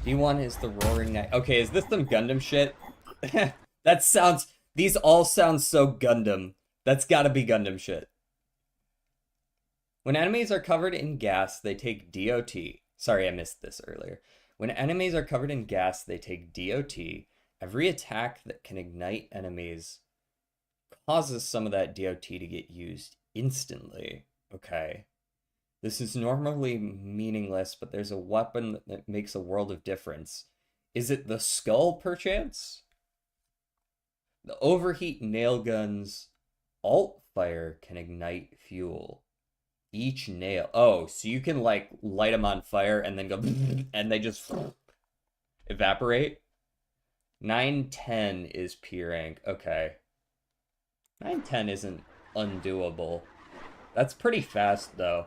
D1 is the Roaring Knight. Okay, is this some Gundam shit? That sounds... These all sound so Gundam. That's gotta be Gundam shit. When enemies are covered in gas, they take DOT. Sorry, I missed this earlier. When enemies are covered in gas, they take DOT. Every attack that can ignite enemies causes some of that DOT to get used instantly. Okay. This is normally meaningless, but there's a weapon that makes a world of difference. Is it the skull, perchance? The overheat nail gun's alt fire can ignite fuel. Each nail. Oh, so you can, like, light them on fire and then go and they just evaporate? 910 is P rank. Okay. 910 isn't undoable. That's pretty fast, though.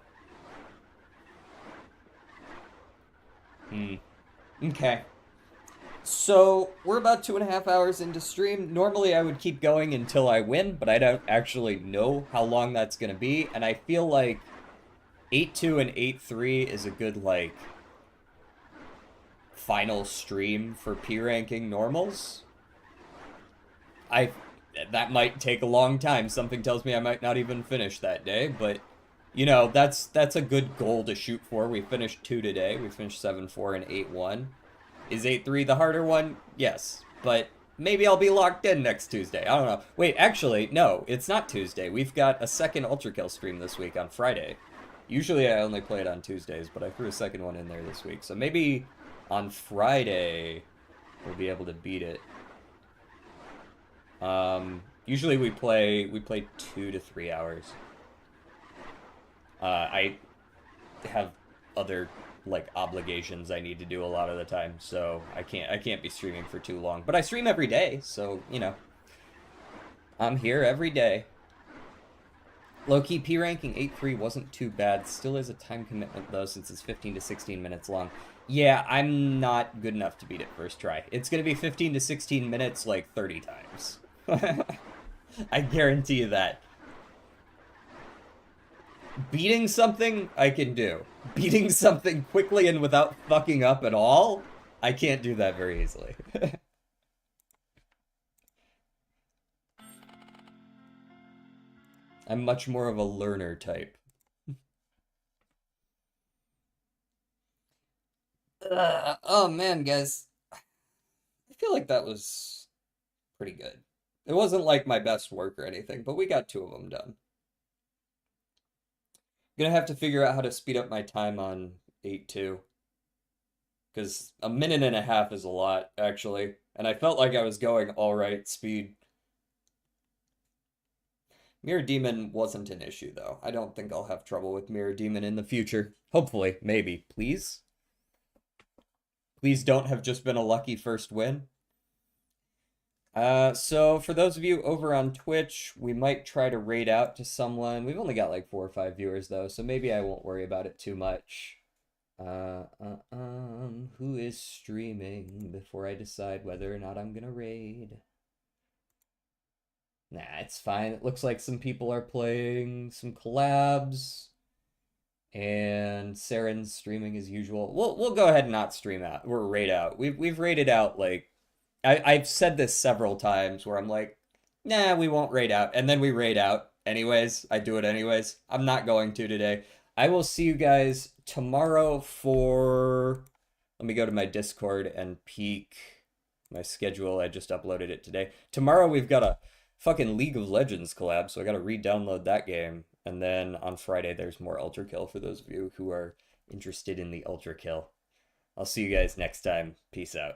Okay. So, we're about 2.5 hours into stream. Normally I would keep going until I win, but I don't actually know how long that's gonna be, and I feel like 8-2 and 8-3 is a good, like, final stream for P ranking normals. That might take a long time. Something tells me I might not even finish that day, but you know, that's a good goal to shoot for. We finished 2 today. We finished 7-4 and 8-1. Is 8-3 the harder one? Yes, but maybe I'll be locked in next Tuesday. I don't know. Wait, actually, no, it's not Tuesday. We've got a second Ultrakill stream this week on Friday. Usually I only play it on Tuesdays, but I threw a second one in there this week. So maybe on Friday we'll be able to beat it. Usually we play 2 to 3 hours. I have other, like, obligations I need to do a lot of the time, so I can't be streaming for too long. But I stream every day, so, you know, I'm here every day. Low-key P ranking 8-3 wasn't too bad. Still is a time commitment, though, since it's 15 to 16 minutes long. Yeah, I'm not good enough to beat it first try. It's gonna be 15 to 16 minutes, like, 30 times. I guarantee you that. Beating something, I can do. Beating something quickly and without fucking up at all, I can't do that very easily. I'm much more of a learner type. Oh man, guys. I feel like that was pretty good. It wasn't like my best work or anything, but we got 2 of them done. Gonna have to figure out how to speed up my time on 8-2. Because a minute and a half is a lot, actually. And I felt like I was going alright speed. Mirror Demon wasn't an issue, though. I don't think I'll have trouble with Mirror Demon in the future. Hopefully. Maybe. Please? Please don't have just been a lucky first win. So for those of you over on Twitch, we might try to raid out to someone. We've only got like 4 or 5 viewers though, so maybe I won't worry about it too much. Who is streaming before I decide whether or not I'm gonna raid? Nah, it's fine. It looks like some people are playing some collabs. And Saren's streaming as usual. We'll go ahead and not stream out. We're raid out. We've raided out, like, I've said this several times where I'm like, nah, we won't raid out, and then we raid out anyways. I do it anyways. I'm not going to today. I will see you guys tomorrow for, let me go to my Discord and peek my schedule. I just uploaded it today. Tomorrow we've got a fucking League of Legends collab, so I gotta re-download that game. And then on Friday, there's more Ultrakill for those of you who are interested in the Ultrakill. I'll see you guys next time. Peace out.